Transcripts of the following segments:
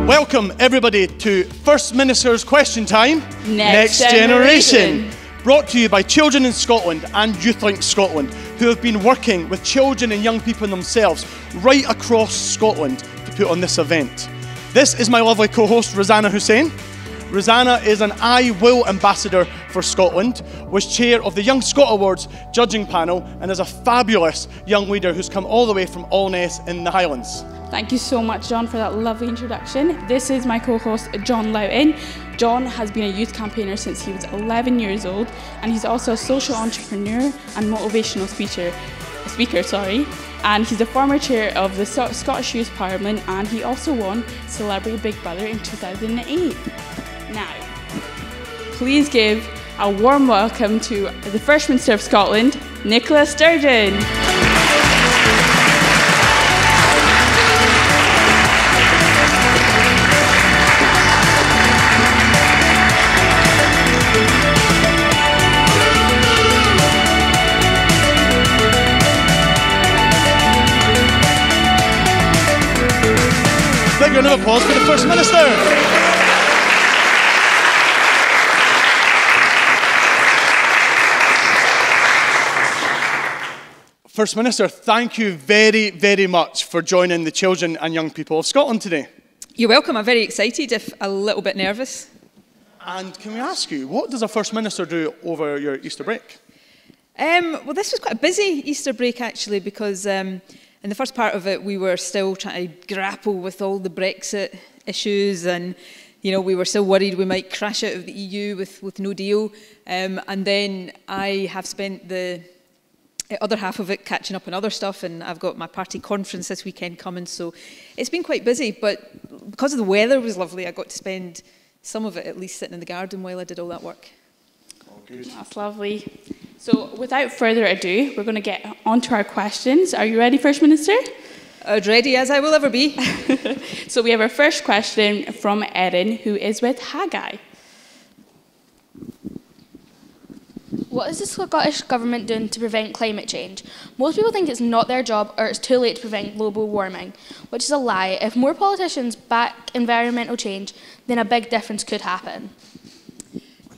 Welcome everybody to First Minister's Question Time, Next Generation. Brought to you by Children in Scotland and YouthLink Scotland, who have been working with children and young people themselves right across Scotland to put on this event. This is my lovely co-host Rosanna Hussain. Rosanna is an I Will Ambassador for Scotland, was chair of the Young Scot Awards judging panel, and is a fabulous young leader who's come all the way from Alness in the Highlands. Thank you so much, John, for that lovely introduction. This is my co-host, John Loughton. John has been a youth campaigner since he was 11 years old, and he's also a social entrepreneur and motivational speaker. And he's a former chair of the Scottish Youth Parliament, and he also won Celebrity Big Brother in 2008. Now, please give a warm welcome to the First Minister of Scotland, Nicola Sturgeon. Big round of applause for the First Minister. First Minister, thank you very, very much for joining the children and young people of Scotland today. You're welcome. I'm very excited, if a little bit nervous. And can we ask you, what does a First Minister do over your Easter break? Well, this was quite a busy Easter break, actually, because in the first part of it, we were still trying to grapple with all the Brexit issues, and we were still worried we might crash out of the EU with no deal. And then I have spent the other half of it catching up on other stuff, and I've got my party conference this weekend coming, so it's been quite busy, but because the weather was lovely, I got to spend some of it at least sitting in the garden while I did all that work. Oh, good. That's lovely. So without further ado, we're going to get on to our questions. Are you ready, First Minister? As ready as I will ever be. So we have our first question from Erin, who is with Haggai. What is the Scottish Government doing to prevent climate change? Most people think it's not their job or it's too late to prevent global warming, which is a lie. If more politicians back environmental change, then a big difference could happen.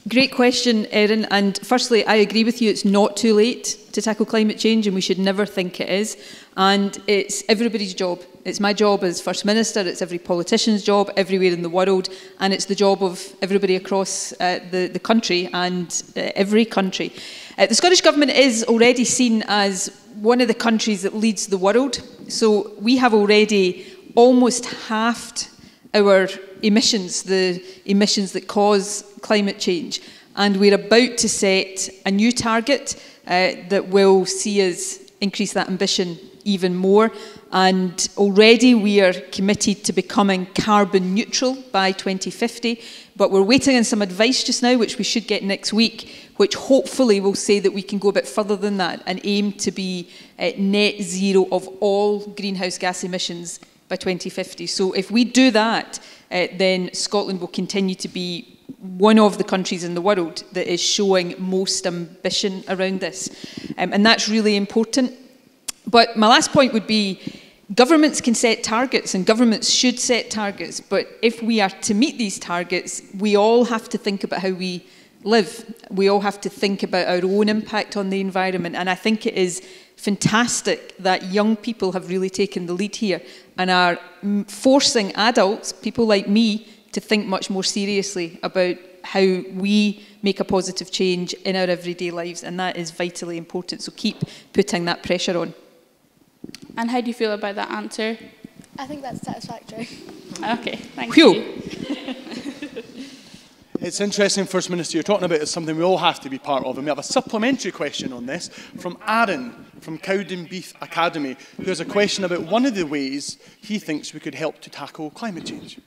Great question, Erin. And firstly, I agree with you, it's not too late to tackle climate change, and we should never think it is. And it's everybody's job. It's my job as First Minister, it's every politician's job everywhere in the world, and it's the job of everybody across the country and every country. The Scottish Government is already seen as one of the countries that leads the world. So we have already almost halved our emissions, the emissions that cause climate change. And we're about to set a new target that will see us increase that ambition even more. And already we are committed to becoming carbon neutral by 2050. But we're waiting on some advice just now, which we should get next week, which hopefully will say that we can go a bit further than that and aim to be net zero of all greenhouse gas emissions by 2050. So if we do that, then Scotland will continue to be one of the countries in the world that is showing most ambition around this. And that's really important. But my last point would be, governments can set targets and governments should set targets. But if we are to meet these targets, we all have to think about how we live. We all have to think about our own impact on the environment. And I think it is fantastic that young people have really taken the lead here and are forcing adults, people like me, to think much more seriously about how we make a positive change in our everyday lives, and that is vitally important. So keep putting that pressure on. And how do you feel about that answer? I think that's satisfactory. Okay, thank you. It's interesting, First Minister, you're talking about it's something we all have to be part of, and we have a supplementary question on this from Aaron from Cowdenbeath Academy, who has a question about one of the ways he thinks we could help to tackle climate change.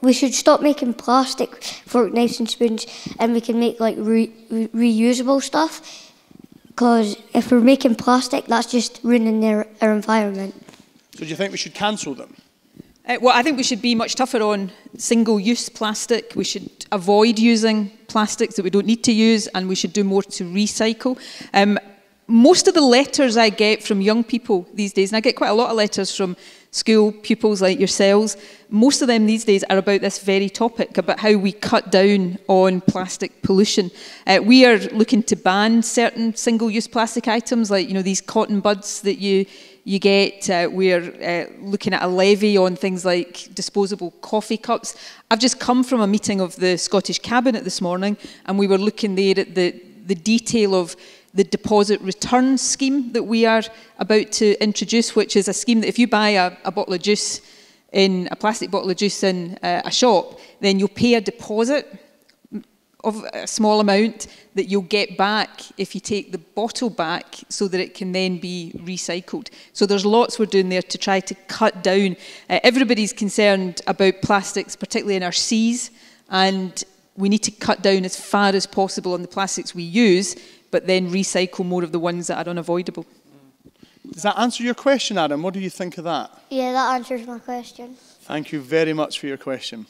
We should stop making plastic fork, knives and spoons, and we can make like reusable stuff. Because if we're making plastic, that's just ruining our environment. So do you think we should cancel them? Well, I think we should be much tougher on single-use plastic. We should avoid using plastics that we don't need to use, and we should do more to recycle. Most of the letters I get from young people these days, and I get quite a lot of letters from school pupils like yourselves. Most of them these days are about this very topic, about how we cut down on plastic pollution. We are looking to ban certain single-use plastic items, like these cotton buds that you get. We're looking at a levy on things like disposable coffee cups. I've just come from a meeting of the Scottish Cabinet this morning, and we were looking there at the detail of the deposit return scheme that we are about to introduce, which is a scheme that if you buy a bottle of juice a plastic bottle of juice in a shop, then you'll pay a deposit of a small amount that you'll get back if you take the bottle back, so that it can then be recycled. So there's lots we're doing there to try to cut down. Everybody's concerned about plastics, particularly in our seas, and we need to cut down as far as possible on the plastics we use, but then recycle more of the ones that are unavoidable. Does that answer your question, Adam? What do you think of that? Yeah, that answers my question. Thank you very much for your question.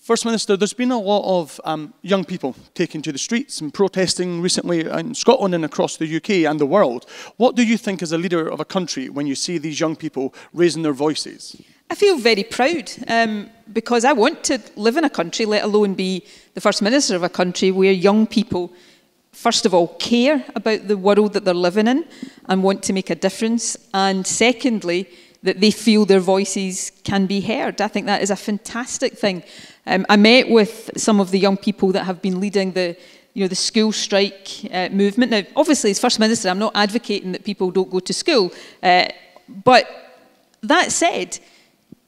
First Minister, there's been a lot of young people taking to the streets and protesting recently in Scotland and across the UK and the world. What do you think as a leader of a country when you see these young people raising their voices? I feel very proud because I want to live in a country, let alone be the First Minister of a country where young people, first of all, care about the world that they're living in and want to make a difference. And secondly, that they feel their voices can be heard. I think that is a fantastic thing. I met with some of the young people that have been leading the school strike movement. Now, obviously, as First Minister, I'm not advocating that people don't go to school. But that said,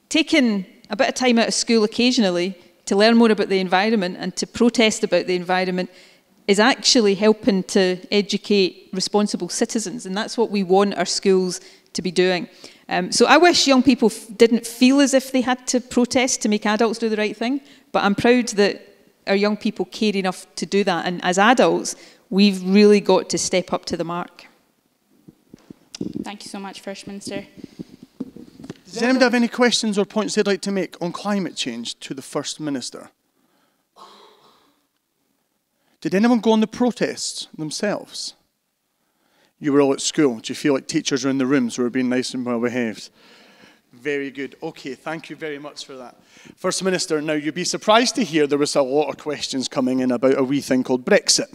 taking a bit of time out of school occasionally to learn more about the environment and to protest about the environment is actually helping to educate responsible citizens. And that's what we want our schools to be doing. So I wish young people didn't feel as if they had to protest to make adults do the right thing, but I'm proud that our young people care enough to do that. And as adults, we've really got to step up to the mark. Thank you so much, First Minister. Does anybody have any questions or points they'd like to make on climate change to the First Minister? Did anyone go on the protests themselves? You were all at school. Do you feel like teachers are in the rooms who are being nice and well behaved? Very good. Okay, thank you very much for that. First Minister, now you'd be surprised to hear there was a lot of questions coming in about a wee thing called Brexit.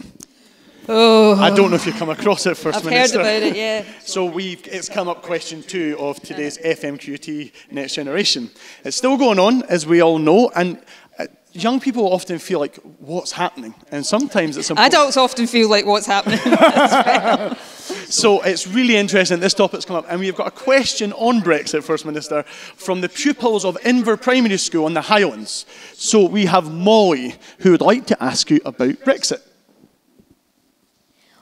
Oh, I don't know if you come across it, First Minister. I've heard about it, yeah. So it's come up question 2 of today's FMQT Next Generation. It's still going on, as we all know, and young people often feel like, what's happening? And sometimes it's important. Adults often feel like, what's happening? So it's really interesting this topic's come up, and we've got a question on Brexit, First Minister, from the pupils of Inver Primary School in the Highlands. So we have Molly, who would like to ask you about Brexit.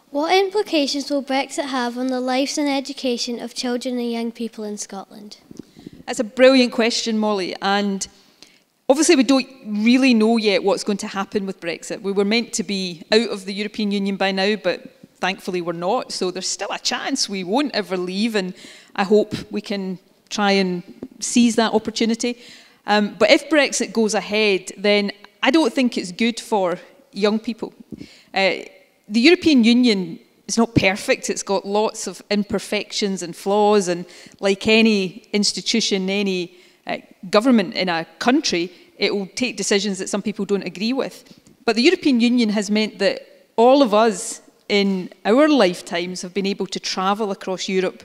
What implications will Brexit have on the lives and education of children and young people in Scotland? That's a brilliant question, Molly, and obviously we don't really know yet what's going to happen with Brexit. We were meant to be out of the European Union by now, but thankfully we're not, so there's still a chance we won't ever leave, and I hope we can try and seize that opportunity. But if Brexit goes ahead, then I don't think it's good for young people. The European Union is not perfect. It's got lots of imperfections and flaws, and like any institution, any government in a country, it will take decisions that some people don't agree with. But the European Union has meant that all of us in our lifetimes have been able to travel across Europe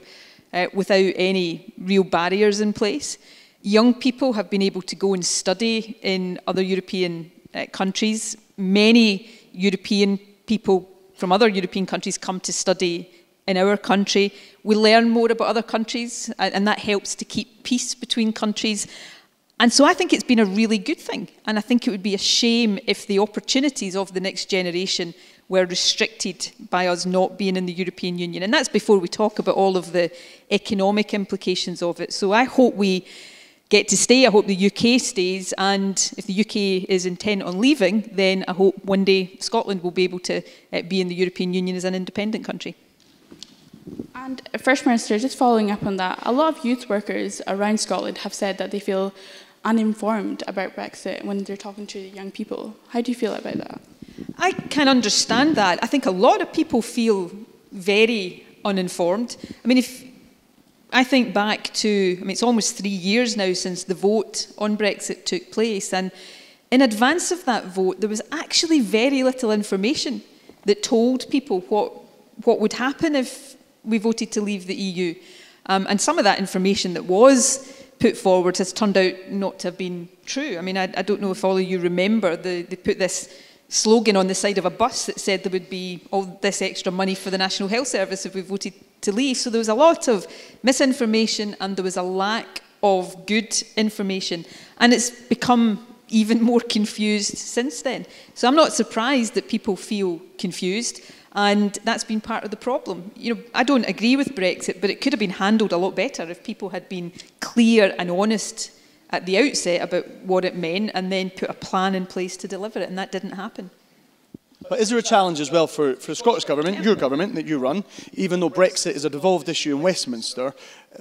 without any real barriers in place. Young people have been able to go and study in other European countries. Many European people from other European countries come to study in our country. We learn more about other countries, and that helps to keep peace between countries. And so I think it's been a really good thing. And I think it would be a shame if the opportunities of the next generation were restricted by us not being in the European Union. And that's before we talk about all of the economic implications of it. So I hope we get to stay. I hope the UK stays. And if the UK is intent on leaving, then I hope one day Scotland will be able to be in the European Union as an independent country. And First Minister, just following up on that, a lot of youth workers around Scotland have said that they feel uninformed about Brexit when they're talking to young people. How do you feel about that? I can understand that. I think a lot of people feel very uninformed. I mean, I think back to, I mean, it's almost 3 years now since the vote on Brexit took place, and in advance of that vote, there was actually very little information that told people what would happen if we voted to leave the EU. And some of that information that was put forward has turned out not to have been true. I mean, I don't know if all of you remember, they put this slogan on the side of a bus that said there would be all this extra money for the National Health Service if we voted to leave. So there was a lot of misinformation and there was a lack of good information. And it's become even more confused since then. So I'm not surprised that people feel confused, and that's been part of the problem. You know, I don't agree with Brexit, but it could have been handled a lot better if people had been clear and honest at the outset about what it meant and then put a plan in place to deliver it, and that didn't happen. But is there a challenge as well for the Scottish Government, your government that you run, even though Brexit is a devolved issue in Westminster,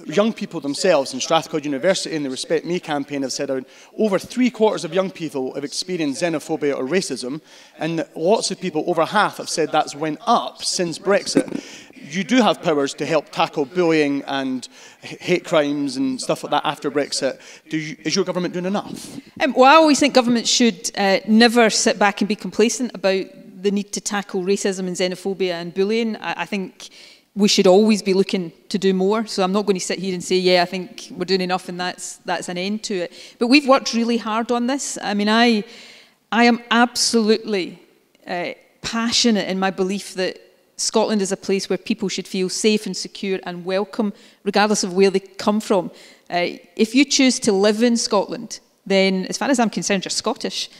young people themselves in Strathclyde University in the Respect Me campaign have said over 3/4 of young people have experienced xenophobia or racism, and lots of people, over half, have said that's went up since Brexit. You do have powers to help tackle bullying and hate crimes and stuff like that after Brexit. Is your government doing enough? Well, I always think government should never sit back and be complacent about the need to tackle racism and xenophobia and bullying. I think we should always be looking to do more. So I'm not going to sit here and say, yeah, I think we're doing enough and that's an end to it. But we've worked really hard on this. I mean, I am absolutely passionate in my belief that Scotland is a place where people should feel safe and secure and welcome, regardless of where they come from. If you choose to live in Scotland, then as far as I'm concerned, you're Scottish.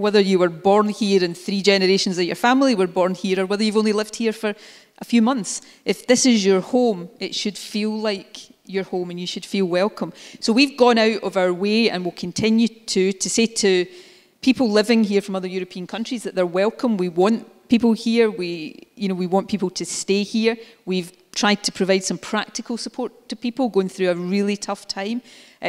Whether you were born here and 3 generations of your family were born here, or whether you've only lived here for a few months, if this is your home, it should feel like your home and you should feel welcome. So we've gone out of our way and will continue to say to people living here from other European countries that they're welcome. We want people here. We want people to stay here. We've tried to provide some practical support to people going through a really tough time.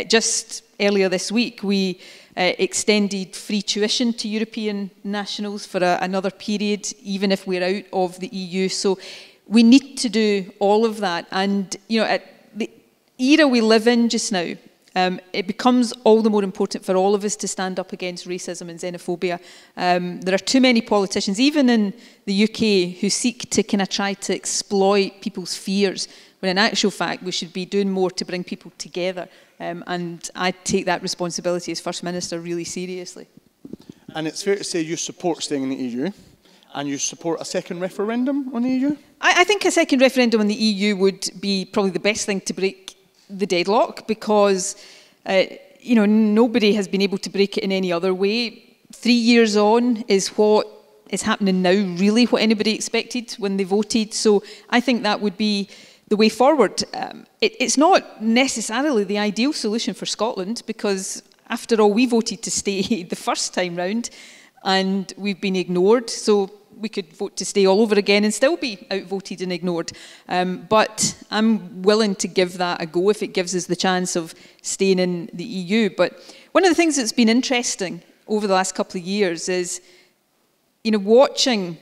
Just earlier this week, we extended free tuition to European nationals for another period, even if we're out of the EU. So we need to do all of that. And, you know, at the era we live in just now, it becomes all the more important for all of us to stand up against racism and xenophobia. There are too many politicians, even in the UK, who seek to kind of try to exploit people's fears, when in actual fact we should be doing more to bring people together. And I take that responsibility as First Minister really seriously. And it's fair to say you support staying in the EU, and you support a second referendum on the EU? I think a second referendum on the EU would be probably the best thing to break the deadlock, because nobody has been able to break it in any other way. 3 years on is what is happening now really what anybody expected when they voted. So I think that would be the way forward. It's not necessarily the ideal solution for Scotland, because after all, we voted to stay the first time round and we've been ignored. So we could vote to stay all over again and still be outvoted and ignored. But I'm willing to give that a go if it gives us the chance of staying in the EU. But one of the things that's been interesting over the last couple of years is, watching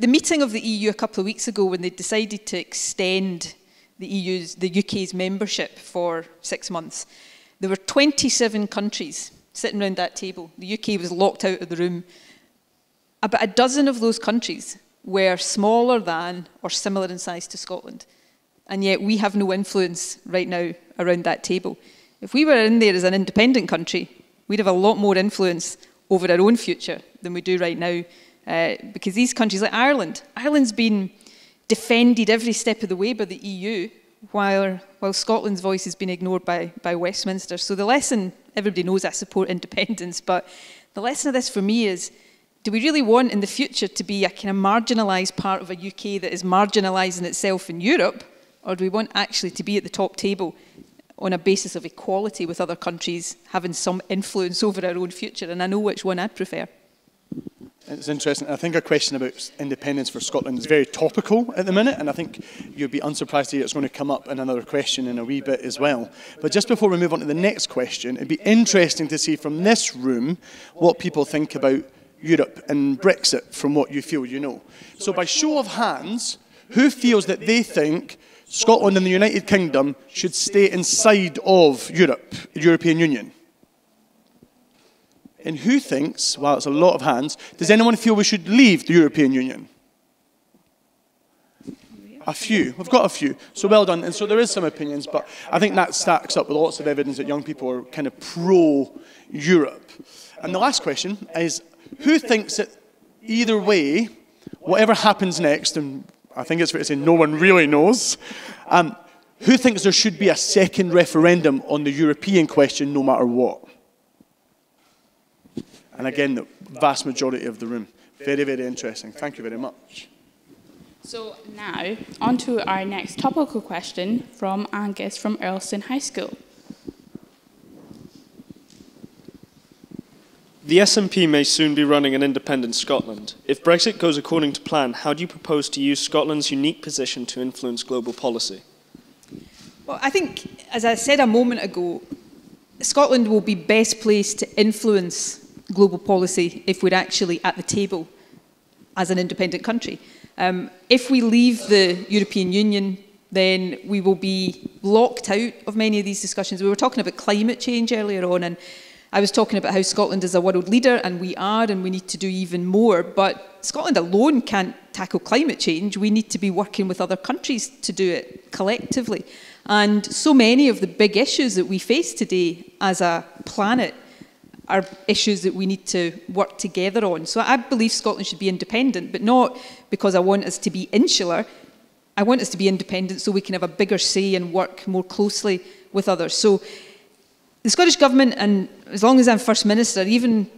the meeting of the EU a couple of weeks ago when they decided to extend the UK's membership for 6 months. There were 27 countries sitting around that table. The UK was locked out of the room. About a dozen of those countries were smaller than or similar in size to Scotland. And yet we have no influence right now around that table. If we were in there as an independent country, we'd have a lot more influence over our own future than we do right now. Because these countries, like Ireland's been defended every step of the way by the EU, while Scotland's voice has been ignored by Westminster. So the lesson, everybody knows I support independence, but the lesson of this for me is, do we really want in the future to be a kind of marginalised part of a UK that is marginalising itself in Europe, or do we want actually to be at the top table on a basis of equality with other countries, having some influence over our own future? And I know which one I'd prefer. It's interesting. I think a question about independence for Scotland is very topical at the minute, and I think you'd be unsurprised to hear it's going to come up in another question in a wee bit as well. But just before we move on to the next question, it'd be interesting to see from this room what people think about Europe and Brexit from what you feel you know. So by show of hands, who feels that they think Scotland and the United Kingdom should stay inside of Europe, the European Union? And who thinks, well, it's a lot of hands, does anyone feel we should leave the European Union? A few. We've got a few. So well done. And so there is some opinions, but I think that stacks up with lots of evidence that young people are kind of pro-Europe. And the last question is, who thinks that either way, whatever happens next, and I think it's fair to say no one really knows, who thinks there should be a second referendum on the European question no matter what? And again, the vast majority of the room. Very, very interesting. Thank you very much. So now, on to our next topical question from Angus from Earlston High School. The SNP may soon be running an independent Scotland. If Brexit goes according to plan, how do you propose to use Scotland's unique position to influence global policy? Well, I think, as I said a moment ago, Scotland will be best placed to influence global policy if we're actually at the table as an independent country. If we leave the European Union, then we will be locked out of many of these discussions. We were talking about climate change earlier on, and I was talking about how Scotland is a world leader, and we are, and we need to do even more. But Scotland alone can't tackle climate change. We need to be working with other countries to do it collectively. And so many of the big issues that we face today as a planet are issues that we need to work together on. So I believe Scotland should be independent, but not because I want us to be insular. I want us to be independent so we can have a bigger say and work more closely with others. So the Scottish Government, and as long as I'm First Minister, even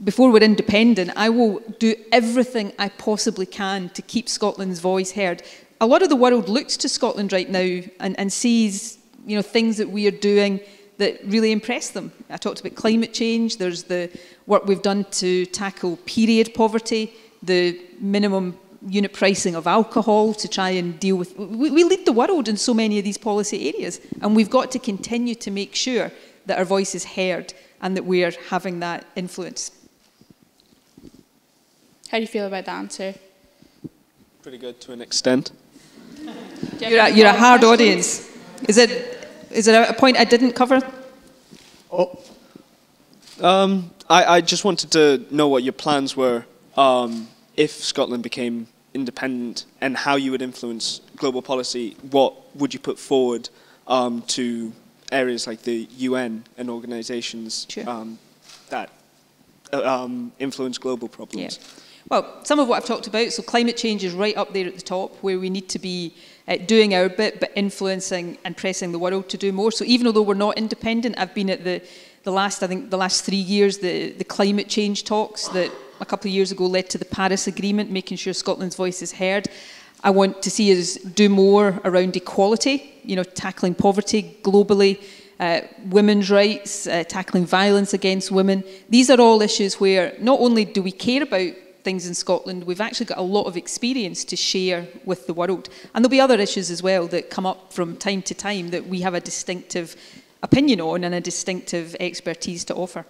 before we're independent, I will do everything I possibly can to keep Scotland's voice heard. A lot of the world looks to Scotland right now and sees, you know, things that we are doing that really impress them. I talked about climate change. There's the work we've done to tackle period poverty, the minimum unit pricing of alcohol to try and deal with... We lead the world in so many of these policy areas, and we've got to continue to make sure that our voice is heard and that we are having that influence. How do you feel about the answer? Pretty good to an extent. You're a hard audience. Is it a point I didn't cover? Oh. I just wanted to know what your plans were if Scotland became independent and how you would influence global policy. What would you put forward to areas like the UN and organisations that influence global problems? Yeah. Well, some of what I've talked about, so climate change is right up there at the top, where we need to be doing our bit, but influencing and pressing the world to do more. So even though we're not independent, I've been at the last 3 years, the climate change talks that a couple of years ago led to the Paris Agreement, making sure Scotland's voice is heard. I want to see us do more around equality, you know, tackling poverty globally, women's rights, tackling violence against women. These are all issues where not only do we care about things in Scotland, we've actually got a lot of experience to share with the world. And there'll be other issues as well that come up from time to time that we have a distinctive opinion on and a distinctive expertise to offer.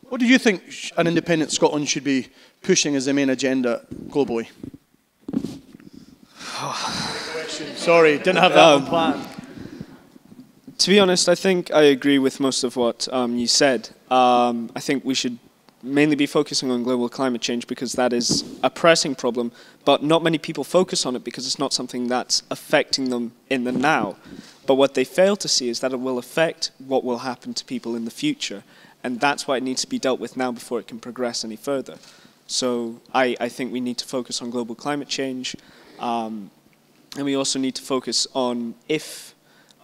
What do you think an independent Scotland should be pushing as the main agenda globally? Sorry, didn't have that on plan. To be honest, I think I agree with most of what you said. I think we should mainly be focusing on global climate change because that is a pressing problem, but not many people focus on it because it's not something that's affecting them in the now. But what they fail to see is that it will affect what will happen to people in the future, and that's why it needs to be dealt with now before it can progress any further. So I think we need to focus on global climate change, and we also need to focus on if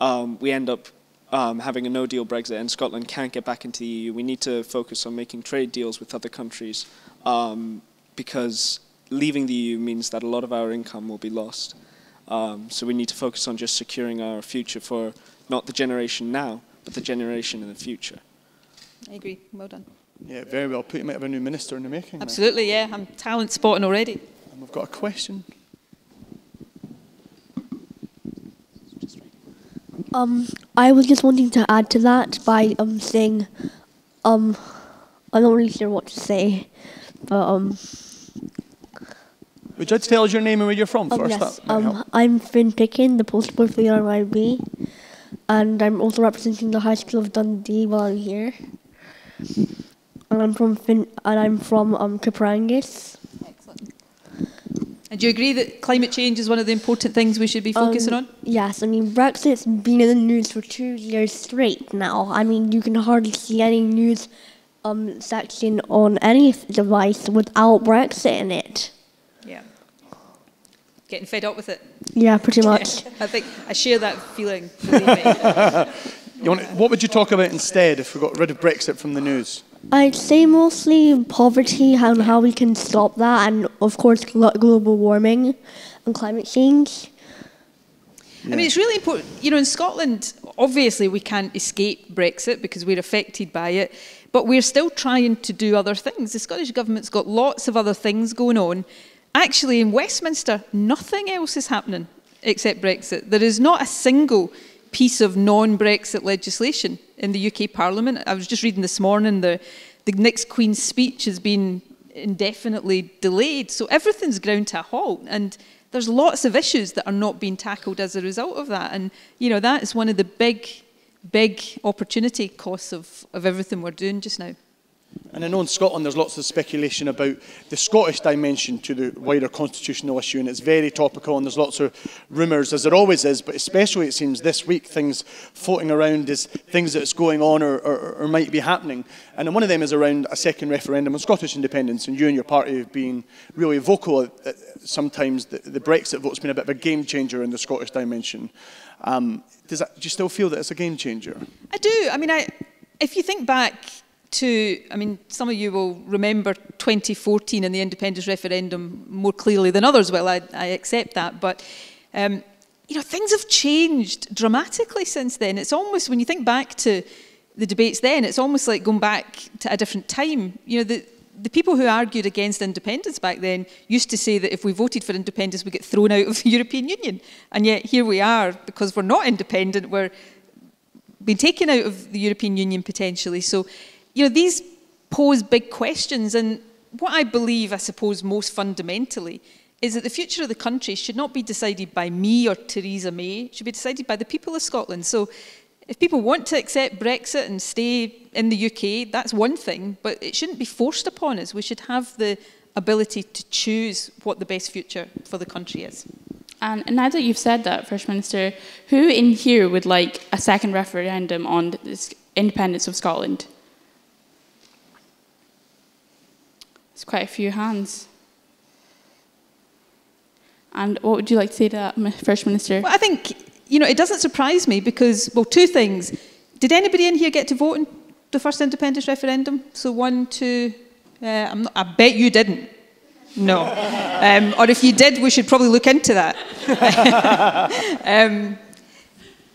we end up having a no-deal Brexit and Scotland can't get back into the EU, we need to focus on making trade deals with other countries because leaving the EU means that a lot of our income will be lost. So we need to focus on just securing our future for not the generation now, but the generation in the future. I agree. Well done. Yeah, very well put. You might have a new minister in the making. Absolutely, yeah. I'm talent spotting already. And we've got a question. I was just wanting to add to that by saying, I'm not really sure what to say, but Would you like to tell us your name and where you're from first? Yes, I'm Finn Pickin, the postboy for the RYB, and I'm also representing the High School of Dundee while I'm here. And I'm from Caprangis. Excellent. And do you agree that climate change is one of the important things we should be focusing on? Yes, I mean, Brexit's been in the news for 2 years straight now. I mean, you can hardly see any news section on any device without Brexit in it. Yeah. Getting fed up with it. Yeah, pretty much. I think I share that feeling, believe me. What would you talk about instead if we got rid of Brexit from the news? I'd say mostly poverty and how we can stop that, and of course global warming and climate change. Yeah. I mean, it's really important. You know, in Scotland, obviously we can't escape Brexit because we're affected by it, but we're still trying to do other things. The Scottish Government's got lots of other things going on. Actually, in Westminster, nothing else is happening except Brexit. There is not a single piece of non-Brexit legislation in the UK Parliament. I was just reading this morning, the next Queen's speech has been indefinitely delayed, so everything's ground to a halt, and there's lots of issues that are not being tackled as a result of that, and you know, that is one of the big opportunity costs of everything we're doing just now. And I know in Scotland there's lots of speculation about the Scottish dimension to the wider constitutional issue, and it's very topical, and there's lots of rumours, as there always is, but especially it seems this week things floating around as things that's going on or might be happening. And one of them is around a second referendum on Scottish independence, and you and your party have been really vocal sometimes. The Brexit vote's been a bit of a game changer in the Scottish dimension. Do you still feel that it's a game changer? I do. I mean, if you think back to, I mean, some of you will remember 2014 and the independence referendum more clearly than others. Well, I accept that, but you know, things have changed dramatically since then. It's almost, when you think back to the debates then, it's almost like going back to a different time. You know, the people who argued against independence back then used to say that if we voted for independence, we get thrown out of the European Union, and yet here we are, because we're not independent, we're being taken out of the European Union potentially. So, you know, these pose big questions, and what I believe, I suppose, most fundamentally is that the future of the country should not be decided by me or Theresa May, it should be decided by the people of Scotland. So if people want to accept Brexit and stay in the UK, that's one thing, but it shouldn't be forced upon us. We should have the ability to choose what the best future for the country is. And now that you've said that, First Minister, who in here would like a second referendum on the independence of Scotland? There's quite a few hands. And what would you like to say to that, First Minister? Well, I think, you know, it doesn't surprise me because, well, two things. Did anybody in here get to vote in the first independence referendum? So 1, 2, I bet you didn't. No. Or if you did, we should probably look into that.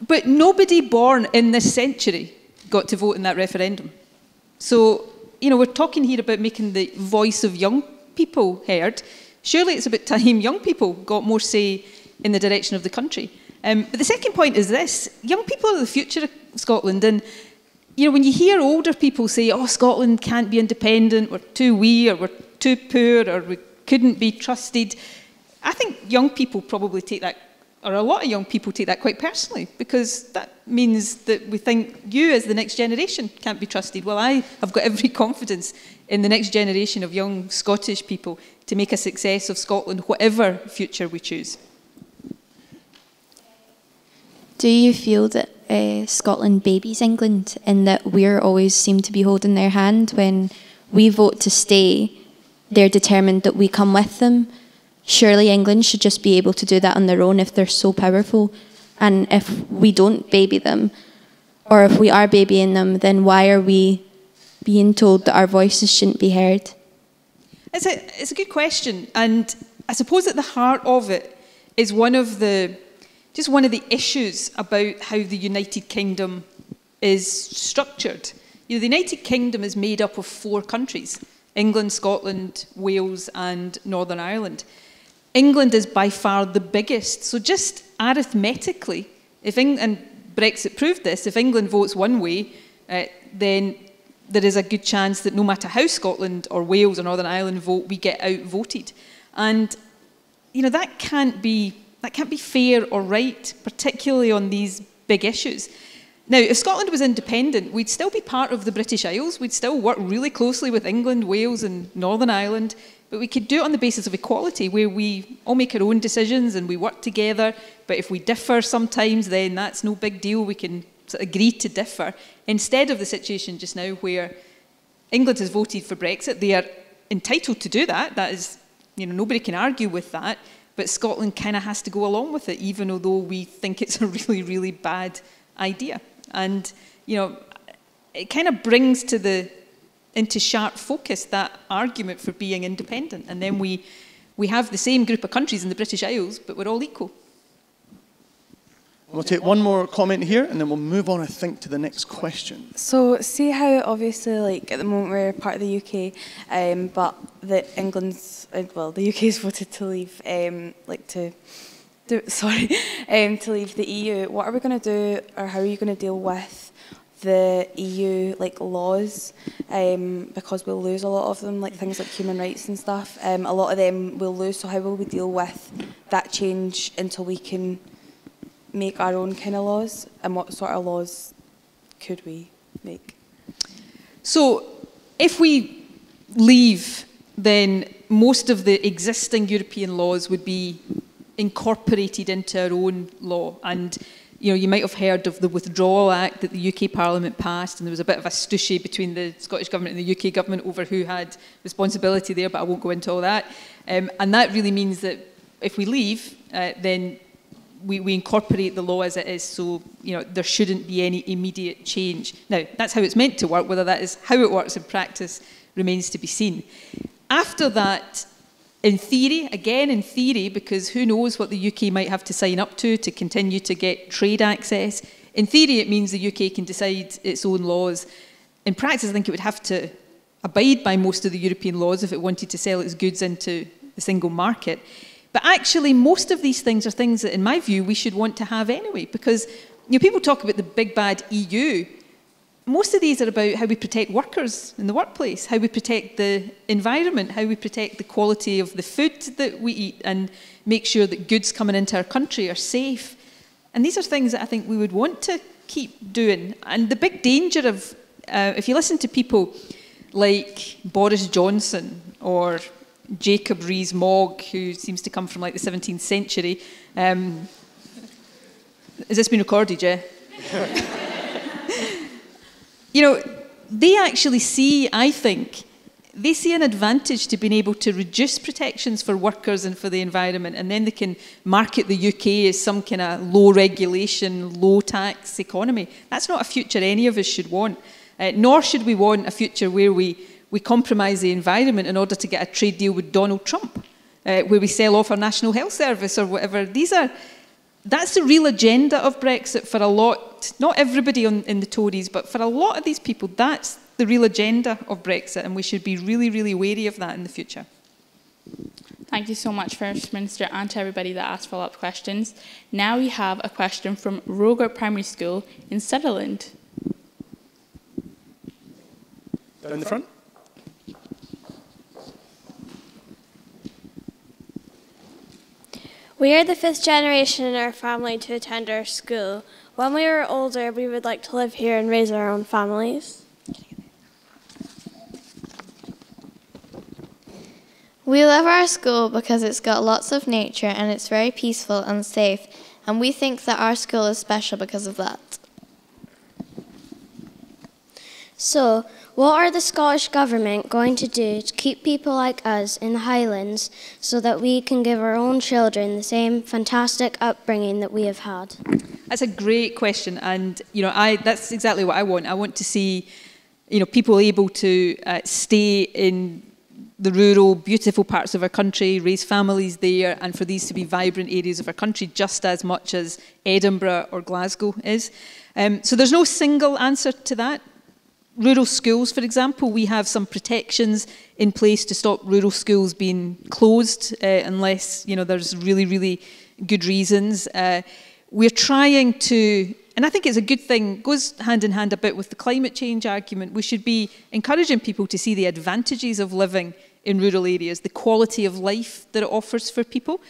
But nobody born in this century got to vote in that referendum. So, you know, we're talking here about making the voice of young people heard. Surely it's about time young people got more say in the direction of the country. But the second point is this. Young people are the future of Scotland. And, you know, when you hear older people say, oh, Scotland can't be independent, we're too wee, or we're too poor, or we couldn't be trusted, I think young people probably take that, or a lot of young people take that quite personally, because that means that we think you as the next generation can't be trusted. Well, I have got every confidence in the next generation of young Scottish people to make a success of Scotland, whatever future we choose. Do you feel that Scotland babies England, in that we're always seem to be holding their hand when we vote to stay? They're determined that we come with them. Surely England should just be able to do that on their own if they're so powerful. And if we don't baby them, or if we are babying them, then why are we being told that our voices shouldn't be heard? It's a good question, and I suppose at the heart of it is one of the issues about how the United Kingdom is structured. You know, the United Kingdom is made up of 4 countries: England, Scotland, Wales, and Northern Ireland. England is by far the biggest, so just arithmetically, and Brexit proved this, if England votes one way, then there is a good chance that no matter how Scotland or Wales or Northern Ireland vote, we get outvoted. And you know, that can't be fair or right, particularly on these big issues. Now, if Scotland was independent, we'd still be part of the British Isles. We'd still work really closely with England, Wales and Northern Ireland, but we could do it on the basis of equality, where we all make our own decisions and we work together. But if we differ sometimes, then that's no big deal. We can sort of agree to differ. Instead of the situation just now where England has voted for Brexit, they are entitled to do that. That is, you know, nobody can argue with that. But Scotland kind of has to go along with it, even though we think it's a really, really bad idea. And, you know, it kind of brings into sharp focus that argument for being independent. And then we have the same group of countries in the British Isles, but we're all equal. We'll take one more comment here, and then we'll move on, I think, to the next question. So, see how obviously, like, at the moment we're part of the UK, but the UK's voted to leave, to leave the EU. What are we going to do, or how are you going to deal with the EU laws? Because we'll lose a lot of them, like things like human rights and stuff. A lot of them we'll lose. So how will we deal with that change until we can make our own kind of laws? And what sort of laws could we make? So if we leave, then most of the existing European laws would be incorporated into our own law. And you know, you might have heard of the Withdrawal Act that the UK Parliament passed, and there was a bit of a stooshy between the Scottish Government and the UK Government over who had responsibility there, but I won't go into all that. And that really means that if we leave, then we incorporate the law as it is, so you know, there shouldn't be any immediate change. Now, that's how it's meant to work. Whether that is how it works in practice remains to be seen. After that, in theory, again in theory, because who knows what the UK might have to sign up to continue to get trade access. In theory, it means the UK can decide its own laws. In practice, I think it would have to abide by most of the European laws if it wanted to sell its goods into the single market. But actually, most of these things are things that, in my view, we should want to have anyway, because you know, people talk about the big bad EU. Most of these are about how we protect workers in the workplace, how we protect the environment, how we protect the quality of the food that we eat, and make sure that goods coming into our country are safe. And these are things that I think we would want to keep doing. And the big danger of, if you listen to people like Boris Johnson or Jacob Rees-Mogg, who seems to come from like the 17th century. Has this been recorded, yeah? You know, they actually see, I think, they see an advantage to being able to reduce protections for workers and for the environment, and then they can market the UK as some kind of low regulation, low tax economy. That's not a future any of us should want, nor should we want a future where we compromise the environment in order to get a trade deal with Donald Trump, where we sell off our National Health Service or whatever. That's the real agenda of Brexit for a lot, not everybody in the Tories, but for a lot of these people, that's the real agenda of Brexit, and we should be really, really wary of that in the future. Thank you so much, First Minister, and to everybody that asked follow-up questions. Now we have a question from Roger Primary School in Sutherland. Down in the front. We are the 5th generation in our family to attend our school. When we are older, we would like to live here and raise our own families. We love our school because it's got lots of nature and it's very peaceful and safe, and we think that our school is special because of that. So, what are the Scottish Government going to do to keep people like us in the Highlands so that we can give our own children the same fantastic upbringing that we have had? That's a great question, and you know, that's exactly what I want. I want to see, you know, people able to stay in the rural, beautiful parts of our country, raise families there, and for these to be vibrant areas of our country just as much as Edinburgh or Glasgow is. So there's no single answer to that. Rural schools, for example, we have some protections in place to stop rural schools being closed unless, you know, there's really, really good reasons. We're trying to, and I think it's a good thing, goes hand in hand a bit with the climate change argument. We should be encouraging people to see the advantages of living in rural areas, the quality of life that it offers for people,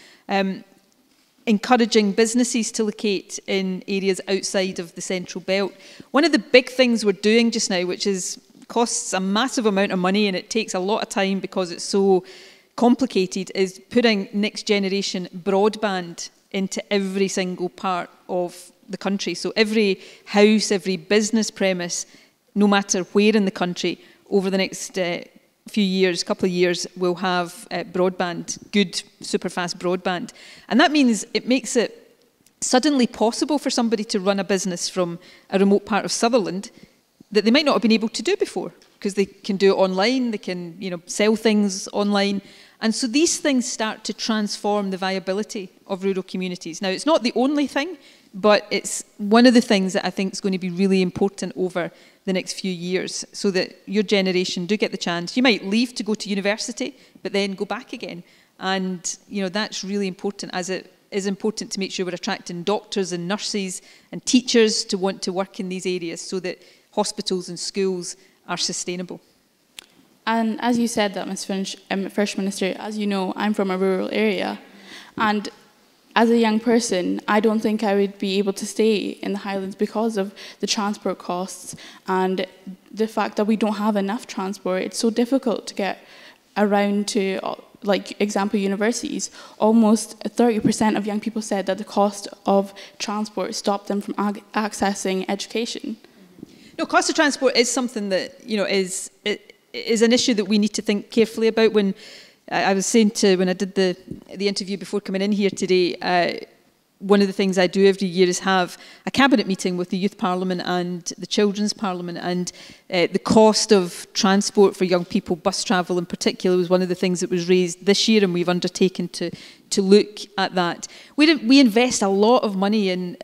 encouraging businesses to locate in areas outside of the central belt. One of the big things we're doing just now, which costs a massive amount of money and it takes a lot of time because it's so complicated, is putting next generation broadband into every single part of the country. So every house, every business premise, no matter where in the country, over the next few years, couple of years, will have broadband, good, super fast broadband. And that means it makes it suddenly possible for somebody to run a business from a remote part of Sutherland that they might not have been able to do before, because they can do it online, they can, you know, sell things online. And so these things start to transform the viability of rural communities. Now, it's not the only thing, but it's one of the things that I think is going to be really important over the next few years, so that your generation do get the chance. You might leave to go to university, but then go back again. And, you know, that's really important, as it is important to make sure we're attracting doctors and nurses and teachers to want to work in these areas, so that hospitals and schools are sustainable. And as you said that, Ms. First Minister, as you know, I'm from a rural area, and as a young person, I don't think I would be able to stay in the Highlands because of the transport costs and the fact that we don't have enough transport. It's so difficult to get around to, like, example, universities. Almost 30% of young people said that the cost of transport stopped them from accessing education. No, cost of transport is something that, you know, is an issue that we need to think carefully about. When I was saying when I did the interview before coming in here today, one of the things I do every year is have a cabinet meeting with the Youth Parliament and the Children's Parliament, and the cost of transport for young people, bus travel in particular, was one of the things that was raised this year, and we've undertaken to look at that. We invest a lot of money in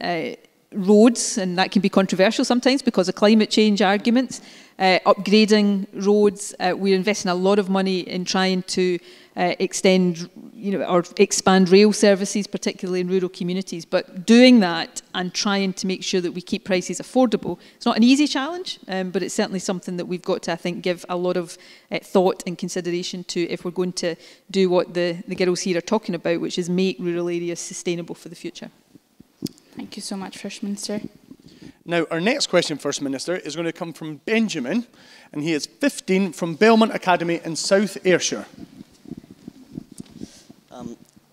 roads, and that can be controversial sometimes because of climate change arguments. Upgrading roads, we're investing a lot of money in trying to extend, you know, or expand rail services, particularly in rural communities. But doing that and trying to make sure that we keep prices affordable, it's not an easy challenge, but it's certainly something that we've got to, I think, give a lot of thought and consideration to if we're going to do what the girls here are talking about, which is make rural areas sustainable for the future. Thank you so much, First Minister. Now, our next question, First Minister, is going to come from Benjamin, and he is 15 from Belmont Academy in South Ayrshire.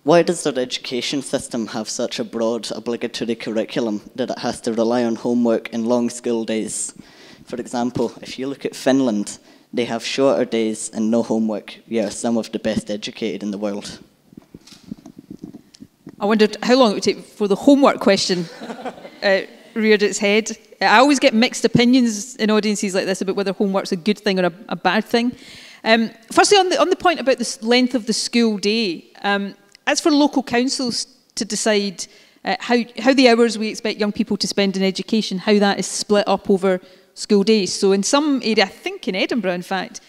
Why does our education system have such a broad obligatory curriculum that it has to rely on homework and long school days? For example, if you look at Finland, they have shorter days and no homework, yet some of the best educated in the world. I wondered how long it would take before the homework question reared its head. I always get mixed opinions in audiences like this about whether homework's a good thing or a bad thing. Firstly, on the point about the length of the school day, as for local councils to decide how the hours we expect young people to spend in education, how that is split up over school days. So in some area, I think in Edinburgh, in fact,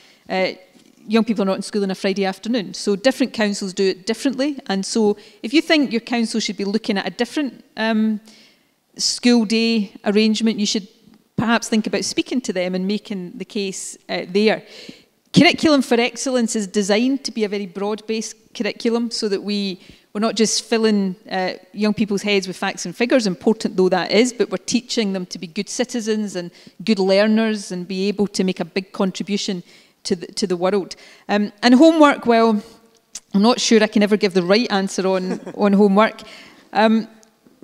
young people are not in school on a Friday afternoon. So different councils do it differently. And so if you think your council should be looking at a different school day arrangement, you should perhaps think about speaking to them and making the case there. Curriculum for Excellence is designed to be a very broad-based curriculum so that we're not just filling young people's heads with facts and figures, important though that is, but we're teaching them to be good citizens and good learners and be able to make a big contribution to the world. And homework, well, I'm not sure I can ever give the right answer on homework.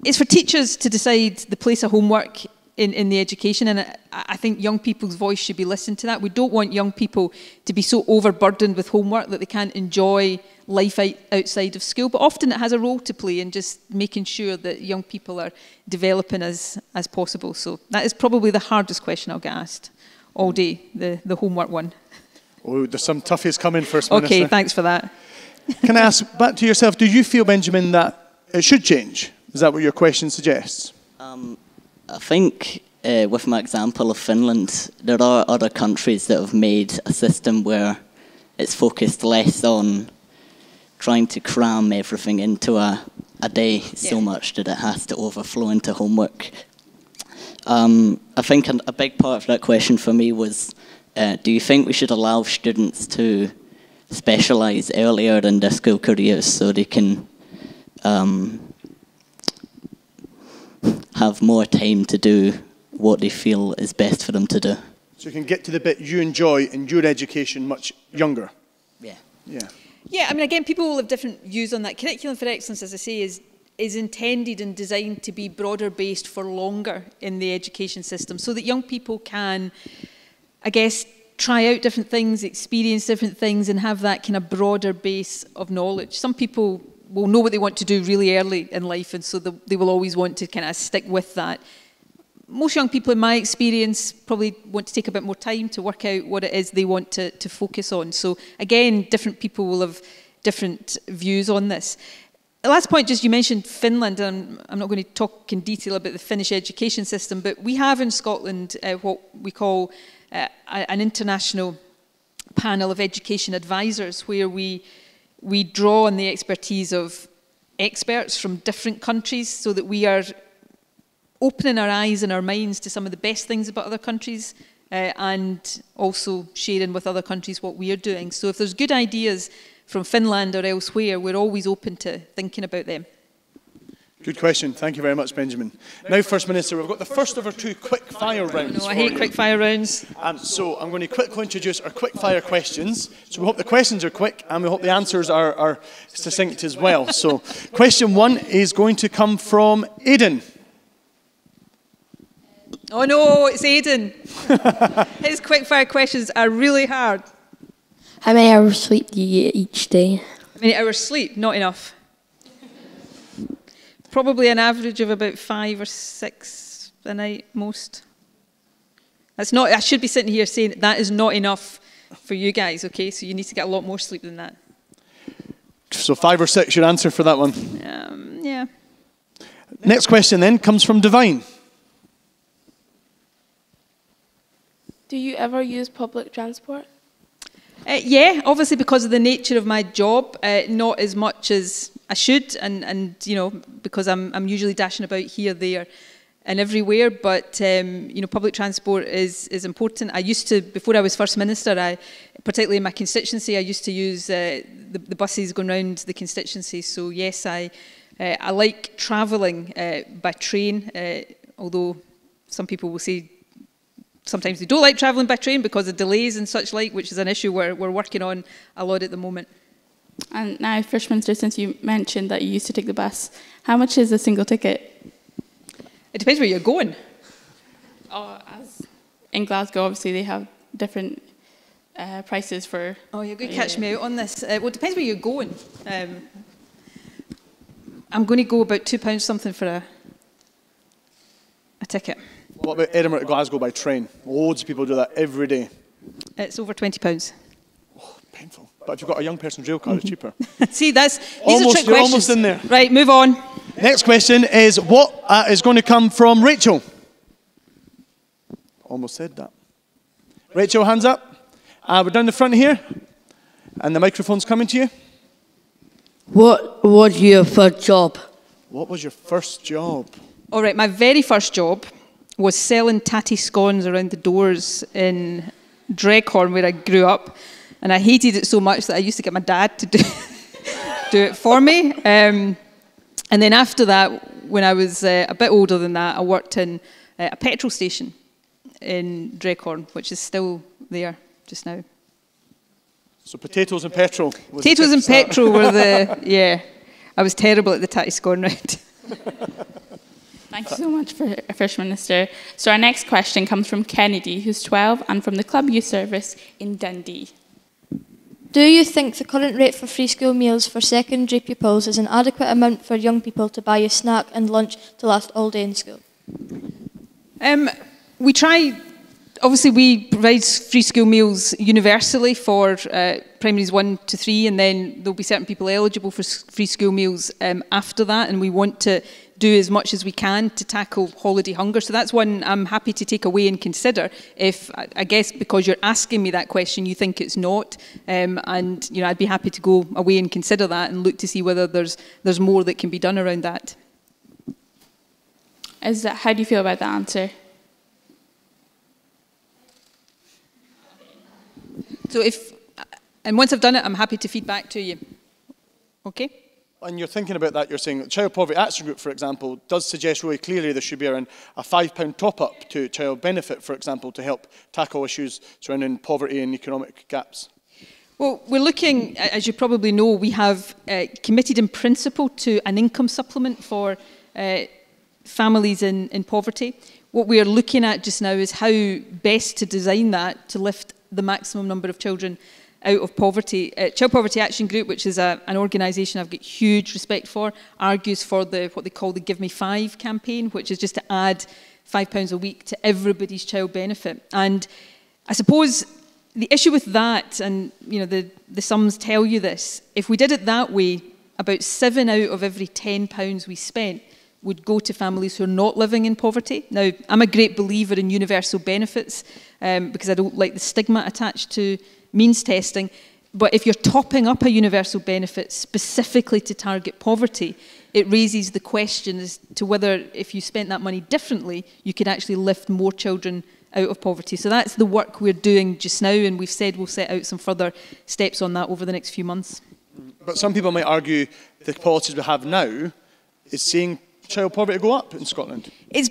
It's for teachers to decide the place of homework in the education, and I think young people's voice should be listened to that. We don't want young people to be so overburdened with homework that they can't enjoy life outside of school, but often it has a role to play in just making sure that young people are developing as possible. So that is probably the hardest question I'll get asked all day, the homework one. Oh, there's some toughies coming, First Minister. Okay, thanks for that. Can I ask, back to yourself, do you feel, Benjamin, that it should change? Is that what your question suggests? I think with my example of Finland, there are other countries that have made a system where it's focused less on trying to cram everything into a day so much that it has to overflow into homework. I think a big part of that question for me was, do you think we should allow students to specialise earlier in their school careers so they can have more time to do what they feel is best for them to do. So you can get to the bit you enjoy in your education much younger. Yeah. Yeah. Yeah, I mean, again, people will have different views on that. Curriculum for Excellence, as I say, is intended and designed to be broader based for longer in the education system so that young people can, I guess, try out different things, experience different things and have that kind of broader base of knowledge. Some people will know what they want to do really early in life and so they will always want to kind of stick with that. Most young people, in my experience, probably want to take a bit more time to work out what it is they want to focus on. So again, different people will have different views on this. The last point, just you mentioned Finland, and I'm not going to talk in detail about the Finnish education system, but we have in Scotland what we call an international panel of education advisors, where we draw on the expertise of experts from different countries so that we are opening our eyes and our minds to some of the best things about other countries and also sharing with other countries what we are doing. So if there's good ideas from Finland or elsewhere, we're always open to thinking about them. Good question. Thank you very much, Benjamin. Now, First Minister, we've got the first of our two quick-fire rounds. I hate quick-fire rounds. So I'm going to quickly introduce our quick-fire questions. So we hope the questions are quick, and we hope the answers are succinct as well. So question 1 is going to come from Aidan. Oh no, it's Aidan. His quick-fire questions are really hard. How many hours sleep do you get each day? How many hours sleep? Not enough. Probably an average of about 5 or 6 a night, most. That's not. I should be sitting here saying that is not enough for you guys, okay? So you need to get a lot more sleep than that. So 5 or 6, your answer for that one? Yeah. Next question then comes from Divine. Do you ever use public transport? Yeah, obviously because of the nature of my job, not as much as I should, and you know, because I'm usually dashing about here, there, and everywhere. But you know, public transport is important. I used to, before I was First Minister, particularly in my constituency, I used to use the buses going round the constituency. So yes, I like travelling by train, although some people will say sometimes they don't like travelling by train because of delays and such like, which is an issue we're working on a lot at the moment. And now, First Minister, since you mentioned that you used to take the bus, how much is a single ticket? It depends where you're going. As in Glasgow, obviously, they have different prices for... Oh, you're going to catch me out on this. Well, it depends where you're going. I'm going to go about £2 something for a ticket. What about Edinburgh to Glasgow by train? Loads of people do that every day. It's over £20. Oh, painful. But if you've got a young person's rail card, it's cheaper. See, these are trick you're questions. Almost in there. Right, move on. Next question is, what is going to come from Rachel? Almost said that. Rachel, hands up. We're down the front here. And the microphone's coming to you. What was your first job? What was your first job? All right, my very first job was selling tatty scones around the doors in Dreghorn, where I grew up. And I hated it so much that I used to get my dad to do it for me. And then after that, when I was a bit older than that, I worked in a petrol station in Dreghorn, which is still there just now. So potatoes and petrol. Potatoes and petrol were the, yeah. I was terrible at the tatty scone round. Thank you so much, First Minister. So our next question comes from Kennedy, who's 12, and from the Club Youth Service in Dundee. Do you think the current rate for free school meals for secondary pupils is an adequate amount for young people to buy a snack and lunch to last all day in school? We try, obviously we provide free school meals universally for primaries 1 to 3, and then there'll be certain people eligible for free school meals after that, and we want to do as much as we can to tackle holiday hunger. So that's one I'm happy to take away and consider. If, I guess because you're asking me that question, you think it's not. And you know, I'd be happy to go away and consider that and look to see whether there's more that can be done around that. How do you feel about that answer? So if And once I've done it, I'm happy to feed back to you. Okay? And you're thinking about that, you're saying that Child Poverty Action Group, for example, does suggest really clearly there should be around a £5 top-up to child benefit, for example, to help tackle issues surrounding poverty and economic gaps. Well, we're looking, as you probably know, we have committed in principle to an income supplement for families in poverty. What we are looking at just now is how best to design that to lift the maximum number of children out of poverty. Child Poverty Action Group, which is an organisation I've got huge respect for, argues for what they call the Give Me Five campaign, which is just to add £5 a week to everybody's child benefit. And I suppose the issue with that, and you know the sums tell you this, if we did it that way, about 7 out of every £10 we spent would go to families who are not living in poverty. Now, I'm a great believer in universal benefits because I don't like the stigma attached to means testing, but if you're topping up a universal benefit specifically to target poverty, it raises the question as to whether if you spent that money differently, you could actually lift more children out of poverty. So that's the work we're doing just now, and we've said we'll set out some further steps on that over the next few months. But some people might argue the policies we have now is seeing child poverty go up in Scotland. It's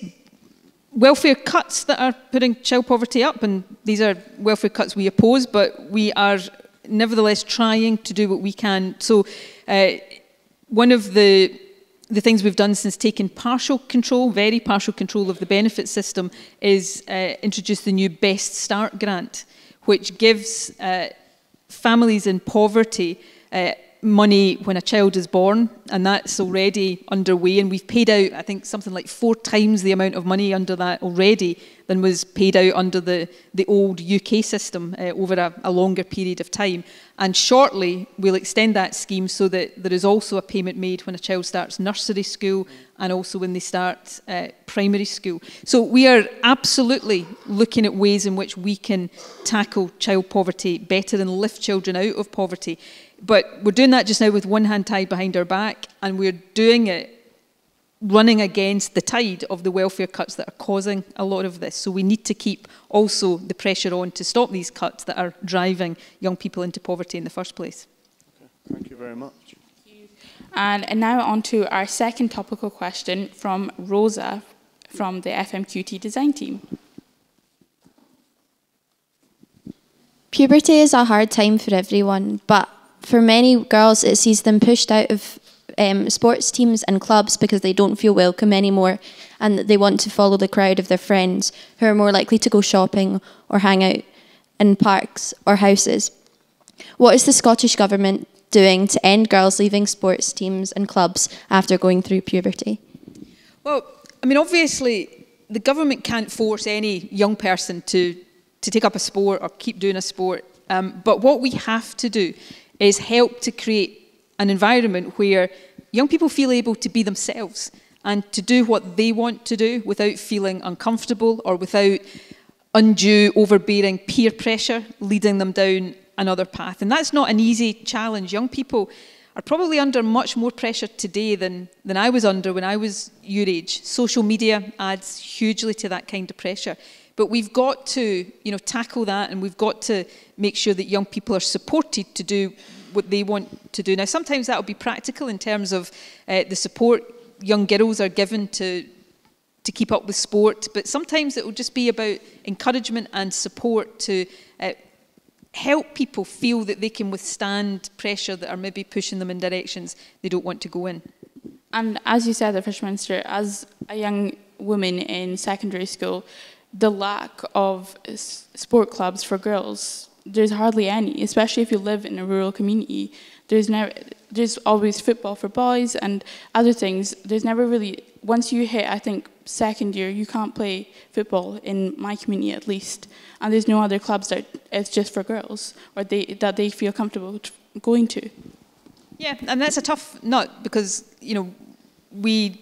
welfare cuts that are putting child poverty up, and these are welfare cuts we oppose, but we are nevertheless trying to do what we can. So one of the things we've done since taking partial control, very partial control of the benefit system, is introduce the new Best Start grant, which gives families in poverty money when a child is born, and that's already underway, and we've paid out, I think, something like 4 times the amount of money under that already than was paid out under the old UK system over a longer period of time. And shortly, we'll extend that scheme so that there is also a payment made when a child starts nursery school and also when they start primary school. So we are absolutely looking at ways in which we can tackle child poverty better and lift children out of poverty. But we're doing that just now with one hand tied behind our back, and we're doing it running against the tide of the welfare cuts that are causing a lot of this. So we need to keep also the pressure on to stop these cuts that are driving young people into poverty in the first place. Okay. Thank you very much. And now on to our second topical question from Rosa from the FMQT design team. Puberty is a hard time for everyone, but for many girls it sees them pushed out of sports teams and clubs because they don't feel welcome anymore, and they want to follow the crowd of their friends who are more likely to go shopping or hang out in parks or houses. What is the Scottish Government doing to end girls leaving sports teams and clubs after going through puberty? Well, I mean, obviously, the government can't force any young person to take up a sport or keep doing a sport. But what we have to do is help to create an environment where young people feel able to be themselves and to do what they want to do without feeling uncomfortable or without undue, overbearing peer pressure leading them down another path. And that's not an easy challenge. Young people are probably under much more pressure today than I was under when I was your age. Social media adds hugely to that kind of pressure. But we've got to, tackle that, and we've got to make sure that young people are supported to do what they want to do. Now, sometimes that will be practical in terms of the support young girls are given to keep up with sport, but sometimes it will just be about encouragement and support to help people feel that they can withstand pressure that are maybe pushing them in directions they don't want to go in. And as you said, the First Minister, as a young woman in secondary school, the lack of sport clubs for girls, there's hardly any, especially if you live in a rural community. There's always football for boys and other things. There's never really, once you hit, I think, second year, you can't play football in my community at least. And there's no other clubs that it's just for girls or that they feel comfortable going to. Yeah, and that's a tough nut because, we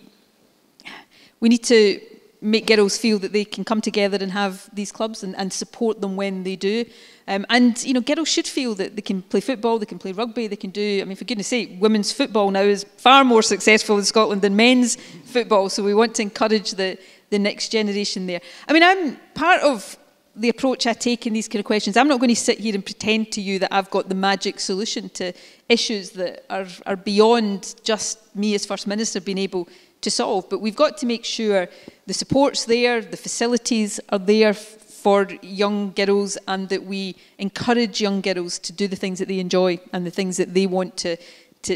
need to make girls feel that they can come together and have these clubs and support them when they do. Girls should feel that they can play football, they can play rugby, they can do, for goodness sake, women's football now is far more successful in Scotland than men's football, so we want to encourage the next generation there. I'm part of the approach I take in these kind of questions. I'm not going to sit here and pretend to you that I've got the magic solution to issues that are beyond just me as First Minister being able to solve. But we've got to make sure the support's there, the facilities are there for young girls, and that we encourage young girls to do the things that they enjoy and the things that they want to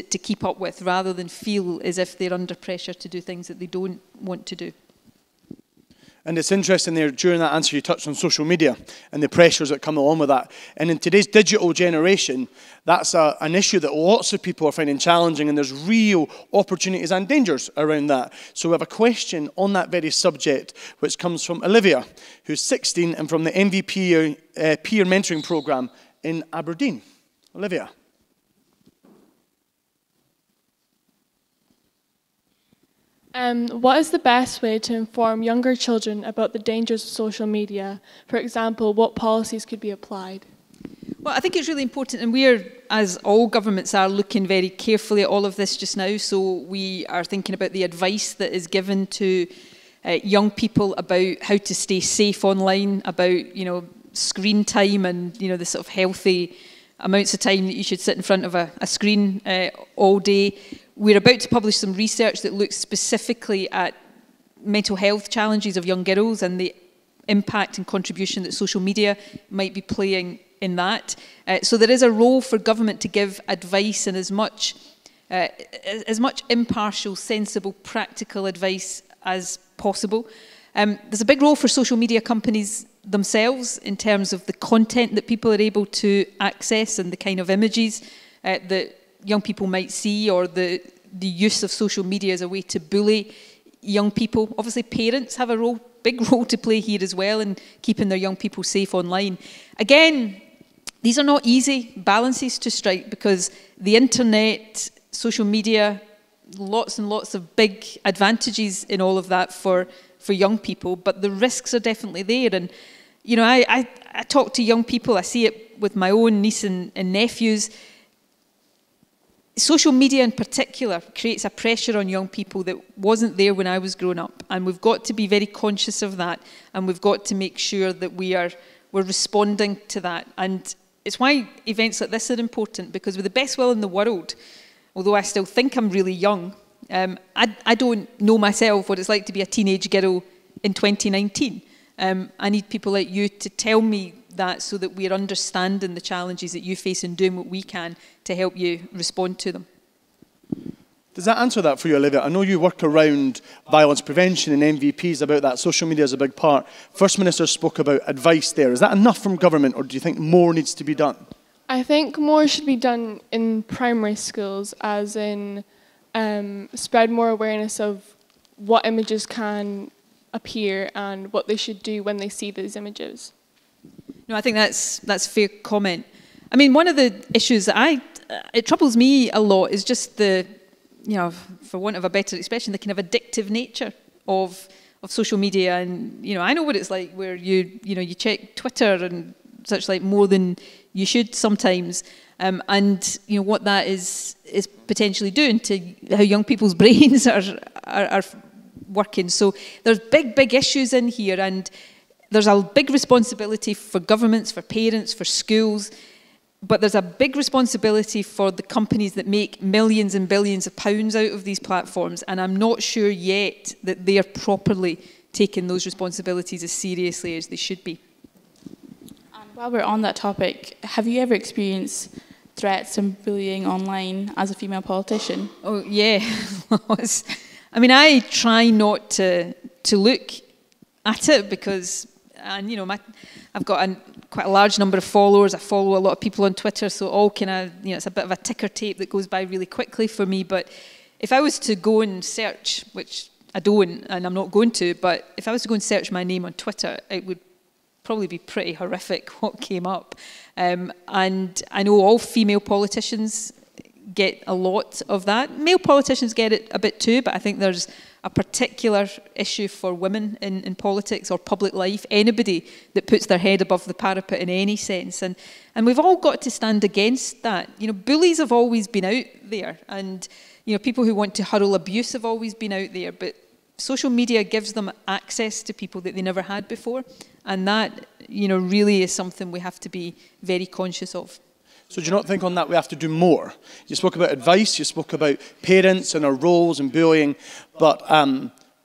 keep up with, rather than feel as if they're under pressure to do things that they don't want to do. And it's interesting there, during that answer you touched on social media and the pressures that come along with that. And in today's digital generation, that's an issue that lots of people are finding challenging, and there's real opportunities and dangers around that. So we have a question on that very subject, which comes from Olivia, who's 16 and from the MVP peer mentoring programme in Aberdeen. Olivia. What is the best way to inform younger children about the dangers of social media? For example, what policies could be applied? Well, I think it's really important, and we're, as all governments are, looking very carefully at all of this just now. So we are thinking about the advice that is given to young people about how to stay safe online, about, screen time and, the sort of healthy amounts of time that you should sit in front of a screen all day. We're about to publish some research that looks specifically at mental health challenges of young girls and the impact and contribution that social media might be playing in that. So there is a role for government to give advice and as much impartial, sensible, practical advice as possible. There's a big role for social media companies themselves in terms of the content that people are able to access and the kind of images that young people might see, or the use of social media as a way to bully young people. Obviously, parents have a big role to play here as well in keeping their young people safe online. Again, these are not easy balances to strike, because the internet, social media, lots and lots of big advantages in all of that for young people, but the risks are definitely there. And I talk to young people, I see it with my own niece and nephews. Social media in particular creates a pressure on young people that wasn't there when I was growing up, and we've got to be very conscious of that, and we've got to make sure that we're responding to that. And it's why events like this are important, because with the best will in the world, although I still think I'm really young, I don't know myself what it's like to be a teenage girl in 2019. I need people like you to tell me that, so that we're understanding the challenges that you face and doing what we can to help you respond to them. Does that answer that for you, Olivia? I know you work around violence prevention and MVPs about that. Social media is a big part. First Minister spoke about advice there. Is that enough from government, or do you think more needs to be done? I think more should be done in primary schools, as in spread more awareness of what images can appear and what they should do when they see these images. No, I think that's a fair comment. I mean, one of the issues that it troubles me a lot is just the, for want of a better expression, the kind of addictive nature of social media. And, I know what it's like where you check Twitter and such like more than you should sometimes. And, what that is potentially doing to how young people's brains are working. So there's big issues in here, and there's a big responsibility for governments, for parents, for schools, but there's a big responsibility for the companies that make millions and billions of pounds out of these platforms, and I'm not sure yet that they are properly taking those responsibilities as seriously as they should be. And while we're on that topic, have you ever experienced threats and bullying online as a female politician? Oh, yeah. I mean, I try not to look at it, because I've got quite a large number of followers. I follow a lot of people on Twitter, so all kind of, it's a bit of a ticker tape that goes by really quickly for me. But if I was to go and search, which I don't, and I'm not going to, but if I was to go and search my name on Twitter, it would probably be pretty horrific what came up. And I know all female politicians get a lot of that. Male politicians get it a bit too, but I think there's a particular issue for women in politics or public life, anybody that puts their head above the parapet in any sense. And we've all got to stand against that. Bullies have always been out there, and people who want to hurl abuse have always been out there, but social media gives them access to people that they never had before, and that really is something we have to be very conscious of. So do you not think on that we have to do more? You spoke about advice, you spoke about parents and our roles and bullying, but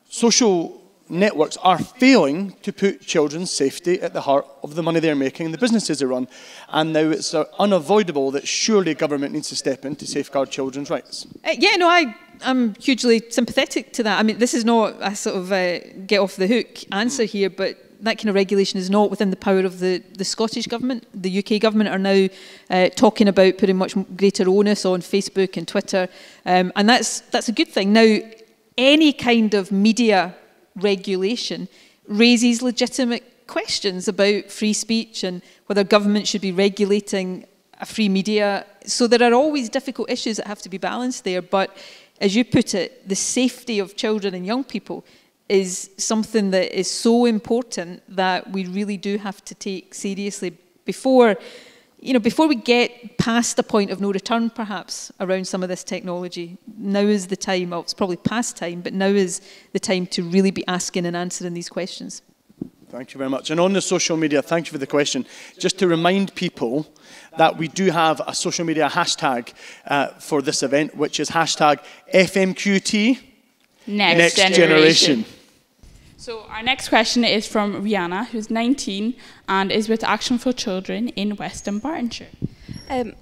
social networks are failing to put children's safety at the heart of the money they're making and the businesses they run. And now it's unavoidable that surely government needs to step in to safeguard children's rights. I'm hugely sympathetic to that. I mean, this is not a sort of get off the hook answer here, but that kind of regulation is not within the power of the Scottish Government. The UK Government are now talking about putting much greater onus on Facebook and Twitter, and that's a good thing. Now, any kind of media regulation raises legitimate questions about free speech and whether government should be regulating a free media. So there are always difficult issues that have to be balanced there. But as you put it, the safety of children and young people is something that is so important that we really do have to take seriously before we get past the point of no return, perhaps, around some of this technology. Now is the time, well, it's probably past time, but now is the time to really be asking and answering these questions. Thank you very much. And on the social media, thank you for the question. Just to remind people that we do have a social media hashtag for this event, which is hashtag FMQT Next Generation. So our next question is from Rihanna, who's 19 and is with Action for Children in Western Bartonshire.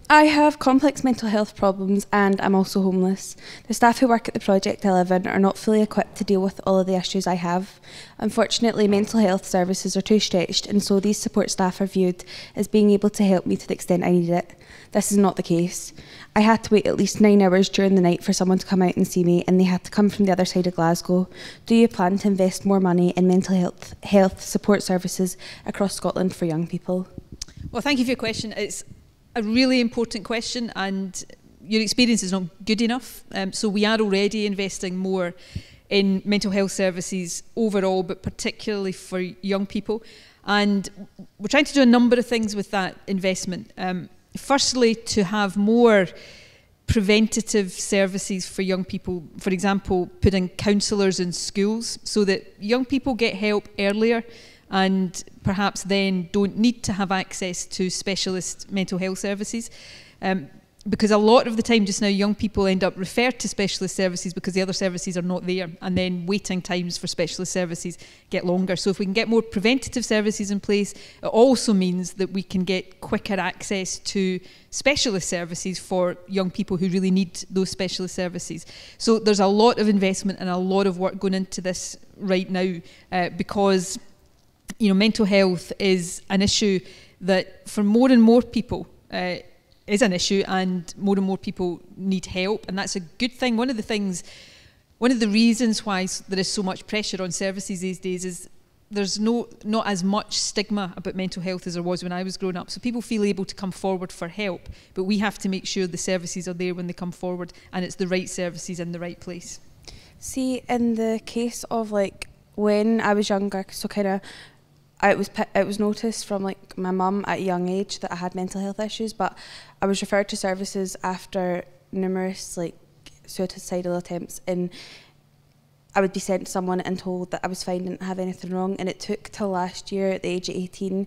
I have complex mental health problems and I'm also homeless. The staff who work at the project I live in are not fully equipped to deal with all of the issues I have. Unfortunately, mental health services are too stretched, and so these support staff are viewed as being able to help me to the extent I need it. This is not the case. I had to wait at least 9 hours during the night for someone to come out and see me, and they had to come from the other side of Glasgow. Do you plan to invest more money in mental health support services across Scotland for young people? Well, thank you for your question. It's a really important question, and your experience is not good enough. So we are already investing more in mental health services overall, but particularly for young people. And we're trying to do a number of things with that investment. Firstly, to have more preventative services for young people. For example, putting counsellors in schools so that young people get help earlier and perhaps then don't need to have access to specialist mental health services. Because a lot of the time just now, young people end up referred to specialist services because the other services are not there, and then waiting times for specialist services get longer. So if we can get more preventative services in place, it also means that we can get quicker access to specialist services for young people who really need those specialist services. So there's a lot of investment and a lot of work going into this right now because mental health is an issue that for more and more people is an issue, and more people need help, and that's a good thing. One of the reasons why there is so much pressure on services these days is there's not as much stigma about mental health as there was when I was growing up. So people feel able to come forward for help, but we have to make sure the services are there when they come forward, and it's the right services in the right place. See, in the case of when I was younger, so it was noticed from my mum at a young age that I had mental health issues, but I was referred to services after numerous suicidal attempts, and I would be sent to someone and told that I was fine, didn't have anything wrong, and it took till last year at the age of 18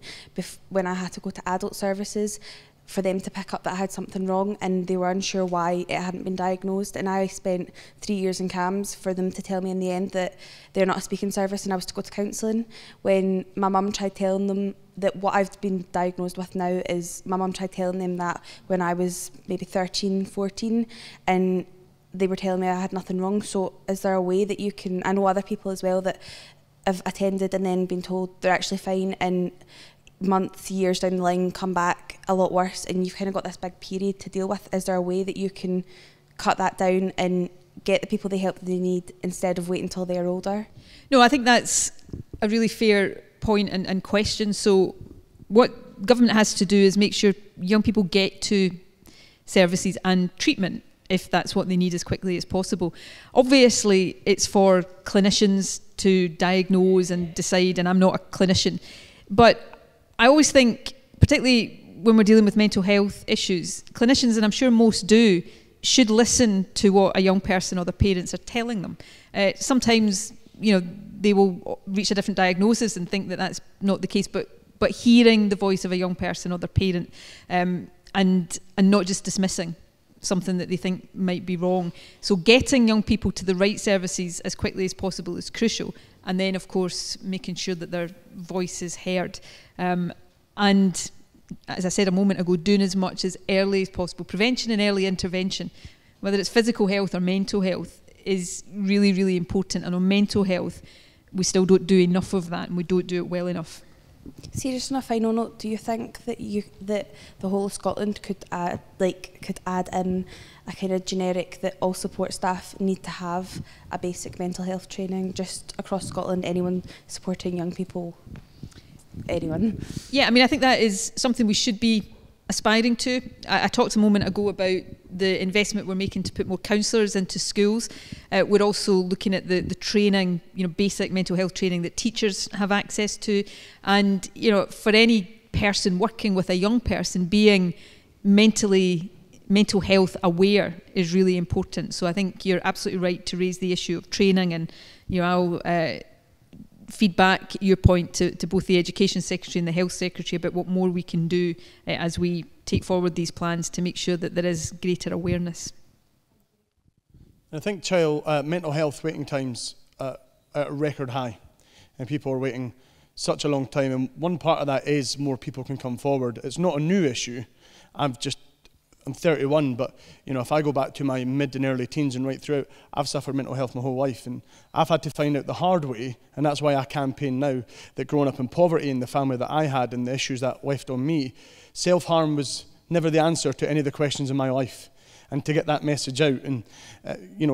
when I had to go to adult services for them to pick up that I had something wrong, and they were unsure why it hadn't been diagnosed. And I spent 3 years in CAMS for them to tell me in the end that they're not a speaking service and I was to go to counselling. When my mum tried telling them that what I've been diagnosed with now is, my mum tried telling them that when I was maybe 13, 14, and they were telling me I had nothing wrong. So is there a way that you can, I know other people as well that have attended and then been told they're actually fine, and months, years down the line come back a lot worse, and you've kind of got this big period to deal with. Is there a way that you can cut that down and get the people the help that they need instead of waiting until they're older? No, I think that's a really fair point and question. So what government has to do is make sure young people get to services and treatment if that's what they need as quickly as possible. Obviously, it's for clinicians to diagnose and decide, and I'm not a clinician, but I always think, particularly when we're dealing with mental health issues, clinicians, and I'm sure most do, should listen to what a young person or their parents are telling them. Sometimes, they will reach a different diagnosis and think that that's not the case, but but hearing the voice of a young person or their parent, and not just dismissing something that they think might be wrong. So getting young people to the right services as quickly as possible is crucial, and then of course making sure that their voice is heard. And as I said a moment ago, doing as much as early as possible. Prevention and early intervention, whether it's physical health or mental health, is really, really important. And on mental health, we still don't do enough of that, and we don't do it well enough. See, just on a final note, do you think that the whole of Scotland could add in a kind of generic that all support staff need to have a basic mental health training just across Scotland? Anyone supporting young people, anyone? Yeah, I mean, I think that is something we should be aspiring to. I talked a moment ago about the investment we're making to put more counsellors into schools. We're also looking at the training, basic mental health training that teachers have access to. And, for any person working with a young person, being mental health aware is really important. So I think you're absolutely right to raise the issue of training, and, I'll feedback your point to both the Education Secretary and the Health Secretary about what more we can do as we take forward these plans to make sure that there is greater awareness. I think child mental health waiting times are at a record high, and people are waiting such a long time, and one part of that is more people can come forward. It's not a new issue. I'm 31, but if I go back to my mid and early teens and right throughout, I've suffered mental health my whole life, and I've had to find out the hard way, and that's why I campaign now that growing up in poverty in the family that I had and the issues that left on me, self-harm was never the answer to any of the questions in my life. And to get that message out, and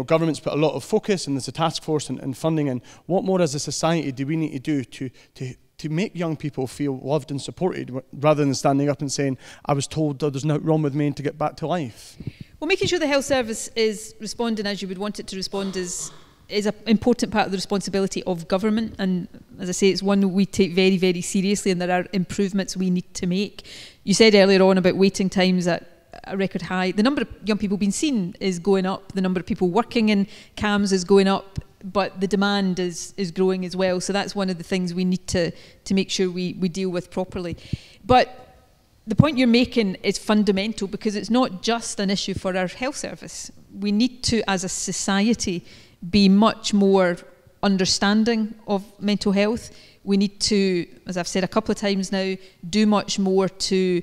government's put a lot of focus, and there's a task force and funding, and what more as a society do we need to do to make young people feel loved and supported, rather than standing up and saying, I was told there's nothing wrong with me and to get back to life? Well, making sure the health service is responding as you would want it to respond is an important part of the responsibility of government. And as I say, it's one that we take very, very seriously, and there are improvements we need to make. You said earlier on about waiting times at a record high. The number of young people being seen is going up. The number of people working in CAMS is going up. But the demand is growing as well. So that's one of the things we need to make sure we deal with properly. But the point you're making is fundamental, because it's not just an issue for our health service. We need to, as a society, be much more understanding of mental health. We need to, as I've said a couple of times now, do much more to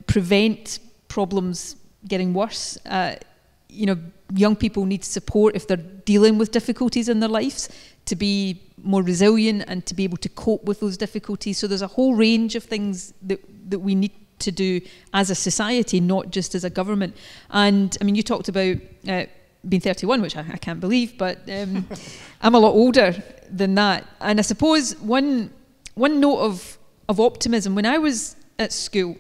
prevent problems getting worse. Young people need support if they're dealing with difficulties in their lives, to be more resilient and to be able to cope with those difficulties. So there's a whole range of things that we need to do as a society, not just as a government. And I mean, you talked about being 31, which I can't believe, but I'm a lot older than that. And I suppose one note of optimism, when I was at school,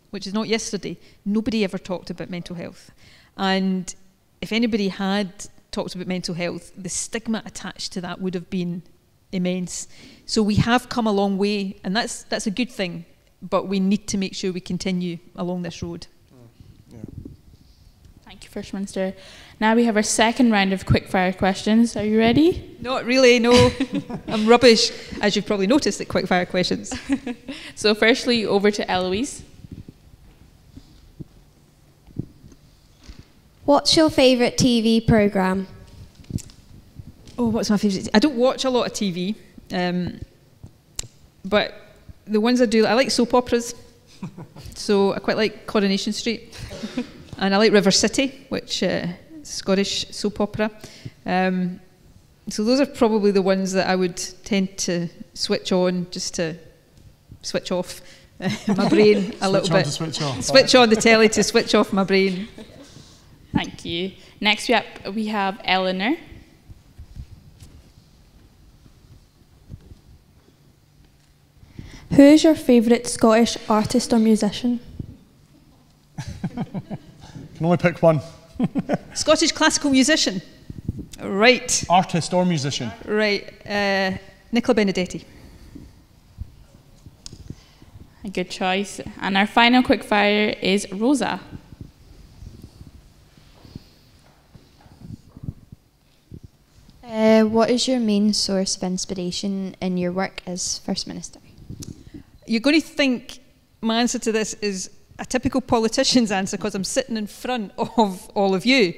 which is not yesterday, nobody ever talked about mental health. And if anybody had talked about mental health, the stigma attached to that would have been immense. So we have come a long way, and that's a good thing, but we need to make sure we continue along this road. Yeah. Thank you, First Minister. Now we have our second round of quickfire questions. Are you ready? Not really, no. I'm rubbish, as you've probably noticed, at quickfire questions. So firstly, over to Eloise. What's your favourite TV programme? Oh, what's my favourite? I don't watch a lot of TV, but the ones I do, I like soap operas. So I quite like Coronation Street. And I like River City, which is Scottish soap opera. So those are probably the ones that I would tend to switch on, just to switch off my brain a little bit. Switch on the telly to switch off my brain. Thank you. Next we have Eleanor. Who is your favourite Scottish artist or musician? Can only pick one. Scottish classical musician. Right. Artist or musician. Right. Nicola Benedetti. A good choice. And our final quickfire is Rosa. What is your main source of inspiration in your work as First Minister? You're going to think my answer to this is a typical politician's answer because I'm sitting in front of all of you.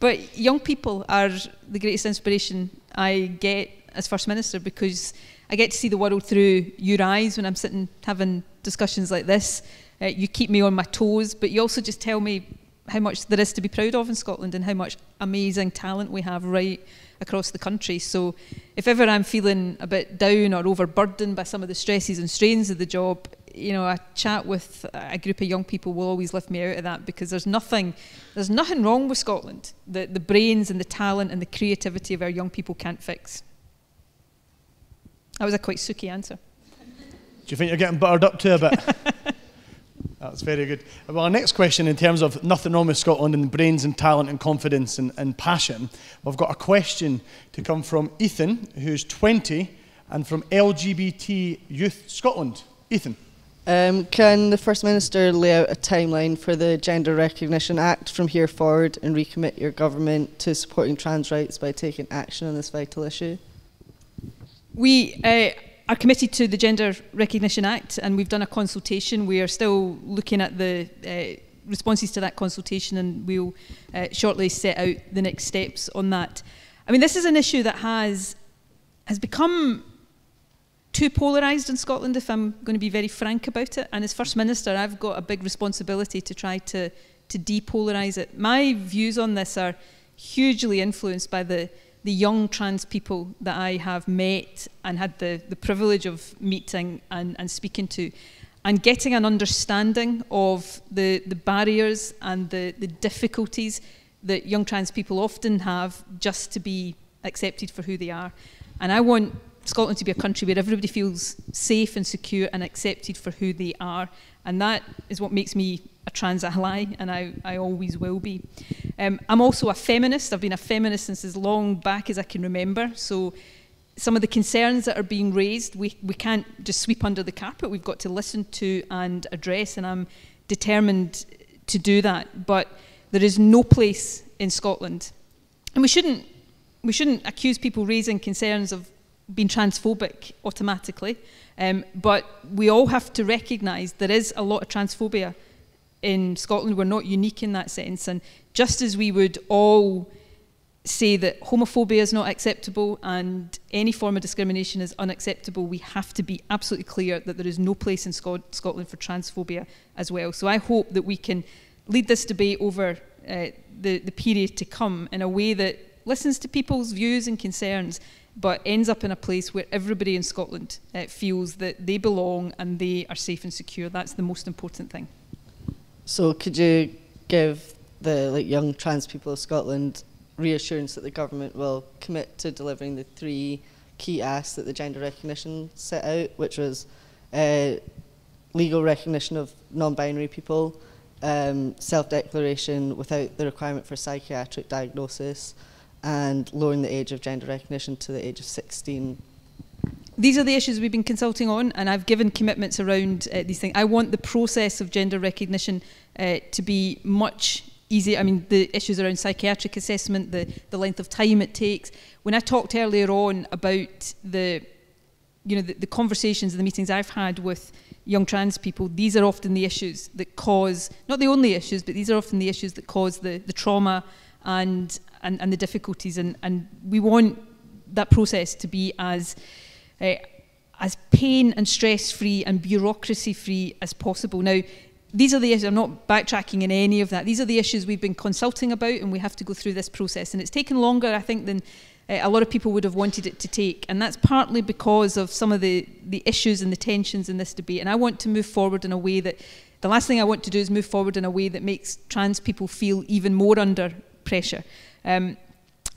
But young people are the greatest inspiration I get as First Minister, because I get to see the world through your eyes when I'm sitting having discussions like this. You keep me on my toes, but you also just tell me how much there is to be proud of in Scotland and how much amazing talent we have right across the country. So if ever I'm feeling a bit down or overburdened by some of the stresses and strains of the job, you know, a chat with a group of young people will always lift me out of that, because there's nothing wrong with Scotland that the brains and the talent and the creativity of our young people can't fix. That was a quite sooky answer. Do you think you're getting buttered up to a bit? That's very good. Well, our next question, in terms of nothing wrong with Scotland and brains and talent and confidence and passion, we've got a question to come from Ethan, who's 20, and from LGBT Youth Scotland. Ethan. Can the First Minister lay out a timeline for the Gender Recognition Act from here forward and recommit your government to supporting trans rights by taking action on this vital issue? We are committed to the Gender Recognition Act, and we've done a consultation. We are still looking at the responses to that consultation, and we'll shortly set out the next steps on that. I mean, this is an issue that has become too polarised in Scotland, if I'm going to be very frank about it. And as First Minister, I've got a big responsibility to try to depolarise it. My views on this are hugely influenced by the young trans people that I have met and had the privilege of meeting and speaking to, and getting an understanding of the barriers and the difficulties that young trans people often have just to be accepted for who they are. And I want Scotland to be a country where everybody feels safe and secure and accepted for who they are. And that is what makes me a trans ally, and I always will be. I'm also a feminist. I've been a feminist since as long back as I can remember. So some of the concerns that are being raised, we can't just sweep under the carpet. We've got to listen to and address, and I'm determined to do that. But there is no place in Scotland, and we shouldn't accuse people raising concerns of being transphobic automatically, but we all have to recognise there is a lot of transphobia in Scotland. We're not unique in that sense, and just as we would all say that homophobia is not acceptable and any form of discrimination is unacceptable, we have to be absolutely clear that there is no place in Scotland for transphobia as well. So I hope that we can lead this debate over the period to come in a way that listens to people's views and concerns, but ends up in a place where everybody in Scotland feels that they belong and they are safe and secure. That's the most important thing. So could you give the young trans people of Scotland reassurance that the government will commit to delivering the 3 key asks that the gender recognition set out, which was legal recognition of non-binary people, self-declaration without the requirement for psychiatric diagnosis, and lowering the age of gender recognition to the age of 16. These are the issues we've been consulting on, and I've given commitments around these things. I want the process of gender recognition to be much easier. I mean, the issues around psychiatric assessment, the length of time it takes. When I talked earlier on about the conversations and the meetings I've had with young trans people, these are often the issues that cause, not the only issues, but these are often the issues that cause the trauma and the difficulties, and we want that process to be as pain and stress-free and bureaucracy-free as possible. Now, these are the issues. I'm not backtracking in any of that. These are the issues we've been consulting about, and we have to go through this process. And it's taken longer, I think, than a lot of people would have wanted it to take. And that's partly because of some of the issues and the tensions in this debate. And I want to move forward in a way that, the last thing I want to do is move forward in a way that makes trans people feel even more under pressure. When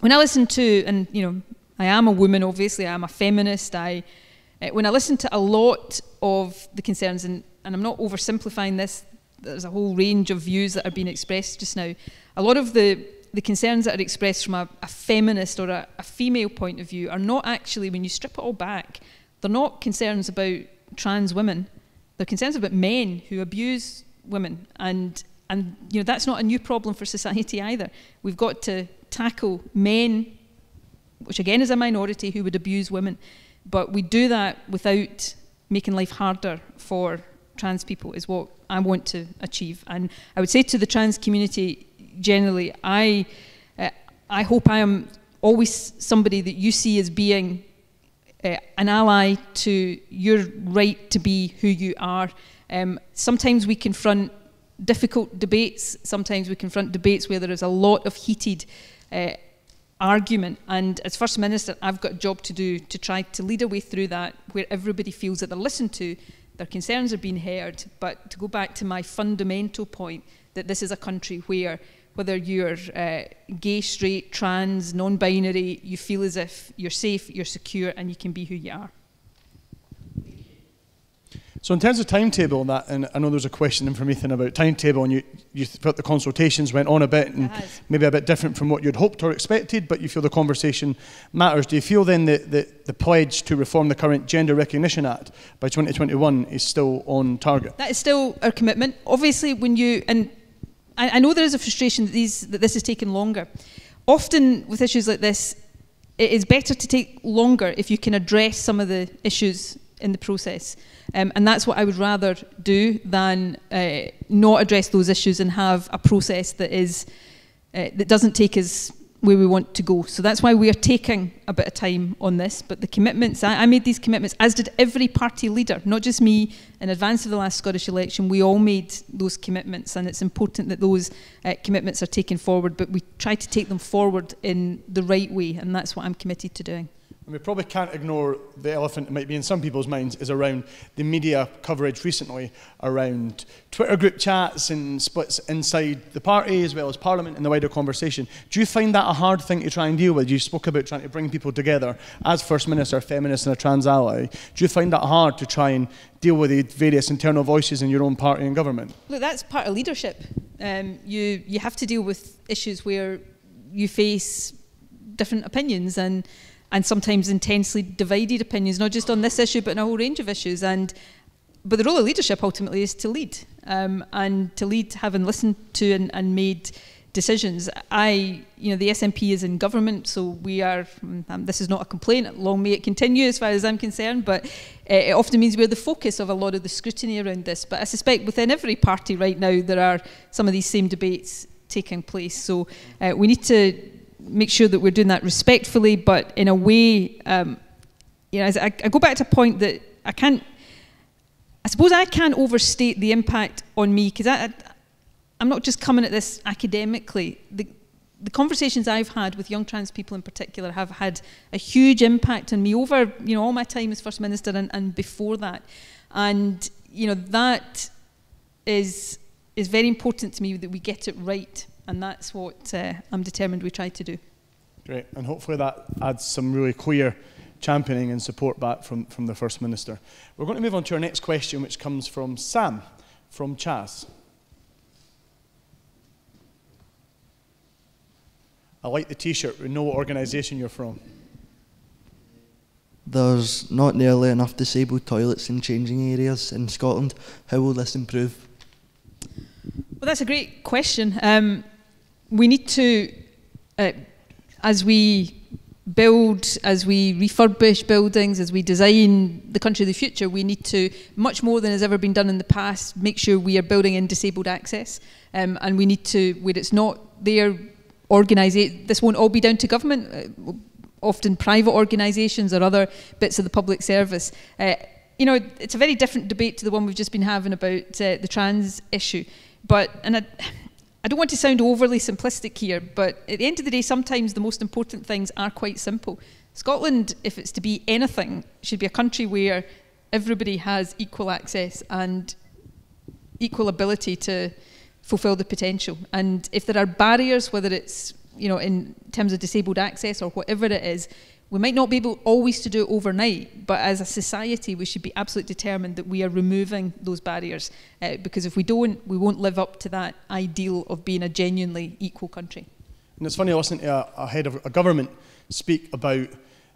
I listen to, and I am a woman, obviously, I'm a feminist, when I listen to a lot of the concerns, and I'm not oversimplifying this, there's a whole range of views that are being expressed just now. A lot of the concerns that are expressed from a feminist or a female point of view are not actually, when you strip it all back, they're not concerns about trans women. They're concerns about men who abuse women, and that's not a new problem for society either. We've got to tackle men, which again is a minority, who would abuse women, but we do that without making life harder for trans people is what I want to achieve. And I would say to the trans community generally, I hope I am always somebody that you see as being an ally to your right to be who you are. Sometimes we confront difficult debates, sometimes we confront debates where there is a lot of heated argument, and as First Minister I've got a job to do to try to lead a way through that where everybody feels that they're listened to, their concerns are being heard. But to go back to my fundamental point that this is a country where whether you're gay, straight, trans, non-binary, you feel as if you're safe, you're secure, and you can be who you are. So in terms of timetable, that, and I know there's a question from Ethan about timetable, and you felt the consultations went on a bit, and maybe a bit different from what you'd hoped or expected, but you feel the conversation matters. Do you feel then that the pledge to reform the current Gender Recognition Act by 2021 is still on target? That is still our commitment. Obviously, when you, and I know there is a frustration that this has taken longer. Often with issues like this, it is better to take longer if you can address some of the issues in the process. And that's what I would rather do than not address those issues and have a process that is that doesn't take us where we want to go. So that's why we are taking a bit of time on this. But the commitments, I made these commitments, as did every party leader, not just me, in advance of the last Scottish election. We all made those commitments, and it's important that those commitments are taken forward, but we try to take them forward in the right way, and that's what I'm committed to doing. And we probably can't ignore the elephant that might be in some people's minds is around the media coverage recently around Twitter group chats and splits inside the party as well as Parliament and the wider conversation. Do you find that a hard thing to try and deal with? You spoke about trying to bring people together as First Minister, feminist and a trans ally. Do you find that hard to try and deal with the various internal voices in your own party and government? Look, that's part of leadership. You have to deal with issues where you face different opinions and sometimes intensely divided opinions, not just on this issue, but in a whole range of issues. But the role of leadership ultimately is to lead, and to lead having listened to and made decisions. The SNP is in government, so we are, this is not a complaint, long may it continue as far as I'm concerned, but it often means we're the focus of a lot of the scrutiny around this. But I suspect within every party right now, there are some of these same debates taking place. So we need to make sure that we're doing that respectfully, but in a way, as I go back to a point that I suppose I can't overstate the impact on me, because I'm not just coming at this academically. The conversations I've had with young trans people in particular have had a huge impact on me over all my time as First Minister and before that. And that is very important to me, that we get it right. And that's what I'm determined we try to do. Great, and hopefully that adds some really clear championing and support back from the First Minister. We're going to move on to our next question, which comes from Sam, from Chas. I like the t-shirt, we know what organisation you're from. There's not nearly enough disabled toilets in changing areas in Scotland. How will this improve? Well, that's a great question. We need to, as we build, as we refurbish buildings, as we design the country of the future, we need to, much more than has ever been done in the past, make sure we are building in disabled access. And we need to, where it's not there, organise it. This won't all be down to government, often private organisations or other bits of the public service. It's a very different debate to the one we've just been having about the trans issue. But, and I don't want to sound overly simplistic here, but at the end of the day, sometimes the most important things are quite simple. Scotland, if it's to be anything, should be a country where everybody has equal access and equal ability to fulfil the potential. And if there are barriers, whether it's in terms of disabled access or whatever it is, we might not be able always to do it overnight, but as a society, we should be absolutely determined that we are removing those barriers, because if we don't, we won't live up to that ideal of being a genuinely equal country. And it's funny listening to a head of a government speak about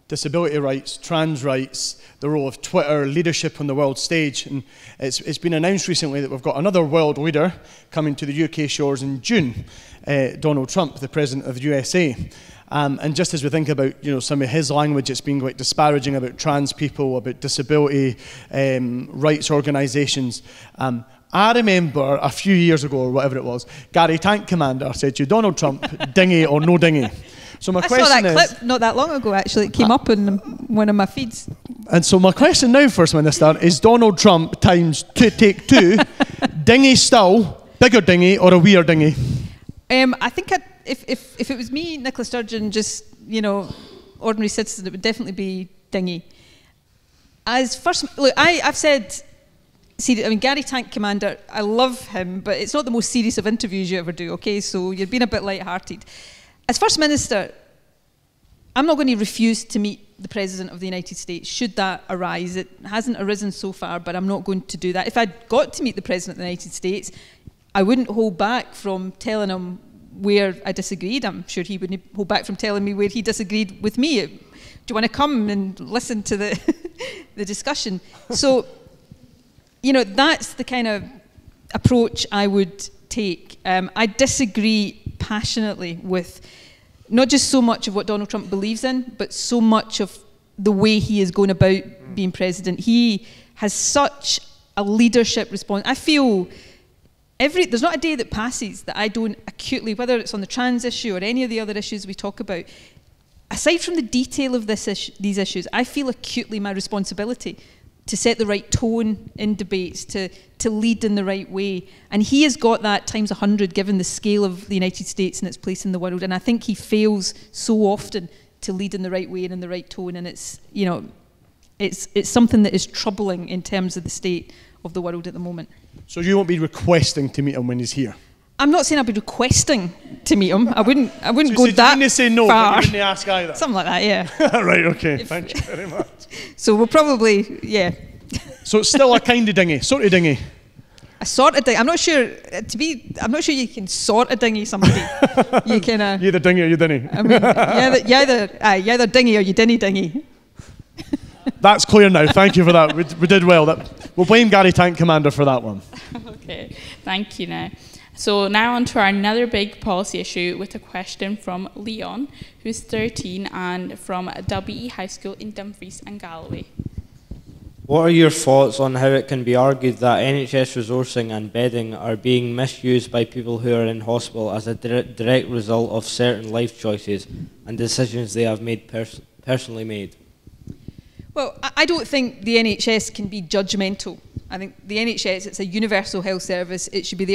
disability rights, trans rights, the role of Twitter, leadership on the world stage. And it's been announced recently that we've got another world leader coming to the UK shores in June, Donald Trump, the President of the USA. And just as we think about, some of his language, it's been quite disparaging about trans people, about disability rights organisations. I remember a few years ago, or whatever it was, Gary Tank Commander said to you, Donald Trump, dingy or no dingy. So my question saw that is, clip not that long ago, actually. It came up in one of my feeds. And so my question now, First Minister, is Donald Trump times take two, dingy still, bigger dingy or a weird dingy? I think if it was me, Nicola Sturgeon, just, ordinary citizen, it would definitely be dingy. I've said, Gary Tank Commander, I love him, but it's not the most serious of interviews you ever do, okay? So you're being a bit light-hearted. As First Minister, I'm not going to refuse to meet the President of the United States, should that arise. It hasn't arisen so far, but I'm not going to do that. If I'd got to meet the President of the United States, I wouldn't hold back from telling him where I disagreed. I'm sure he wouldn't hold back from telling me where he disagreed with me. Do you want to come and listen to the, the discussion? So, that's the kind of approach I would take. I disagree passionately with not just so much of what Donald Trump believes in, but so much of the way he is going about being president. He has such a leadership response. I feel there's not a day that passes that I don't acutely, whether it's on the trans issue or any of the other issues we talk about, aside from the detail of these issues, I feel acutely my responsibility to set the right tone in debates, to lead in the right way. And he has got that times 100 given the scale of the United States and its place in the world. And I think he fails so often to lead in the right way and in the right tone. And it's something that is troubling in terms of the state of the world at the moment. So you won't be requesting to meet him when he's here? I'm not saying I'll be requesting to meet him. I wouldn't so go that you didn't say no, far. but you didn't ask either? Something like that, yeah. Right, okay. Thank you very much. So we'll probably, yeah. So it's still a kind of dingy, sort of dingy. A sort of dingy. I'm not sure you can sort of dingy somebody. You can. You either dingy or you dingy. I mean, you either dingy or you dingy. That's clear now. Thank you for that. We did well. We'll blame Gary Tank Commander for that one. Okay, thank you now. So now on to our another big policy issue with a question from Leon, who's 13 and from WE High School in Dumfries and Galloway. What are your thoughts on how it can be argued that NHS resourcing and bedding are being misused by people who are in hospital as a direct result of certain life choices and decisions they have made personally made? Well, I don't think the NHS can be judgmental. I think the NHS, it's a universal health service. It should be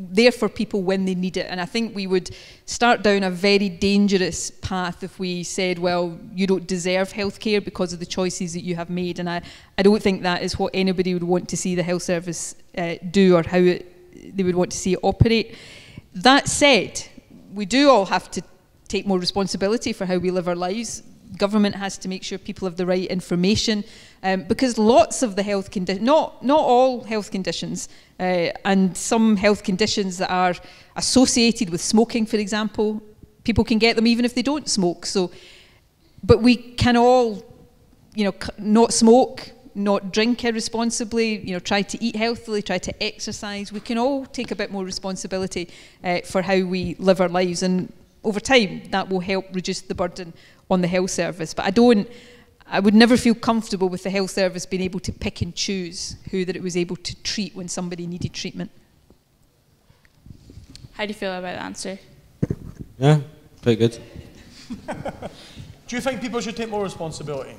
there for people when they need it. And I think we would start down a very dangerous path if we said, well, you don't deserve healthcare because of the choices that you have made. And I don't think that is what anybody would want to see the health service do or how they would want to see it operate. That said, we do all have to take more responsibility for how we live our lives. Government has to make sure people have the right information because lots of the health conditions, not all health conditions, and some health conditions that are associated with smoking, for example, people can get them even if they don't smoke. So, but we can all, not smoke, not drink irresponsibly, try to eat healthily, try to exercise. We can all take a bit more responsibility for how we live our lives, and over time that will help reduce the burden on the health service. But I would never feel comfortable with the health service being able to pick and choose who that it was able to treat when somebody needed treatment. How do you feel about that answer? Yeah, pretty good. Do you think people should take more responsibility?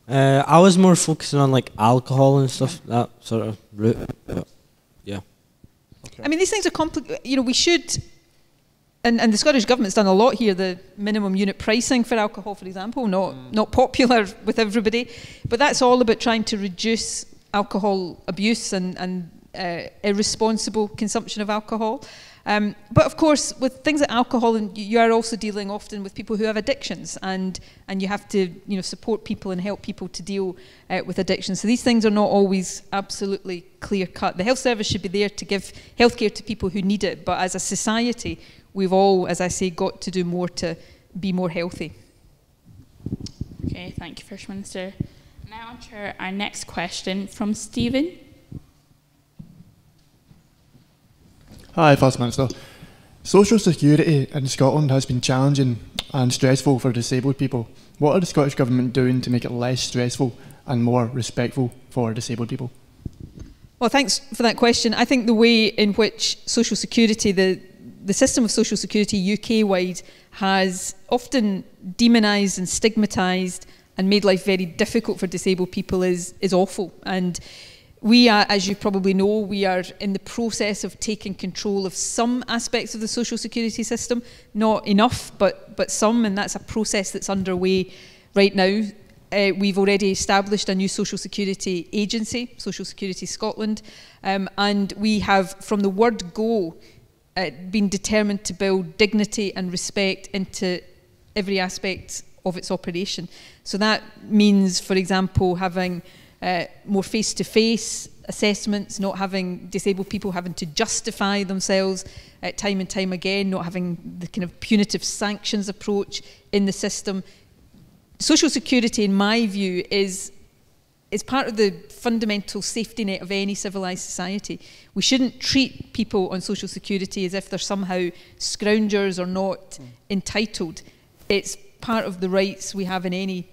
I was more focusing on like alcohol and stuff, that sort of route. But yeah. Okay. I mean, these things are complicated. We should. And the Scottish Government's done a lot here, the minimum unit pricing for alcohol, for example, not popular with everybody, but that's all about trying to reduce alcohol abuse and irresponsible consumption of alcohol. But of course, with things like alcohol, and you are also dealing often with people who have addictions, and you have to support people and help people to deal with addictions. So these things are not always absolutely clear cut. The health service should be there to give healthcare to people who need it, but as a society, we've all, as I say, got to do more to be more healthy. Okay, thank you, First Minister. Now on to our next question from Stephen. Hi, First Minister. Social security in Scotland has been challenging and stressful for disabled people. What are the Scottish Government doing to make it less stressful and more respectful for disabled people? Well, thanks for that question. I think the way in which social security, the system of social security UK-wide, has often demonised and stigmatised and made life very difficult for disabled people is awful. And we are, as you probably know, we are in the process of taking control of some aspects of the social security system. Not enough, but some, and that's a process that's underway right now. We've already established a new social security agency, Social Security Scotland, and we have, from the word go, been determined to build dignity and respect into every aspect of its operation. So that means, for example, having more face-to-face assessments, not having disabled people having to justify themselves time and time again, not having the kind of punitive sanctions approach in the system. Social security, in my view, is part of the fundamental safety net of any civilised society. We shouldn't treat people on social security as if they're somehow scroungers or not entitled. It's part of the rights we have in any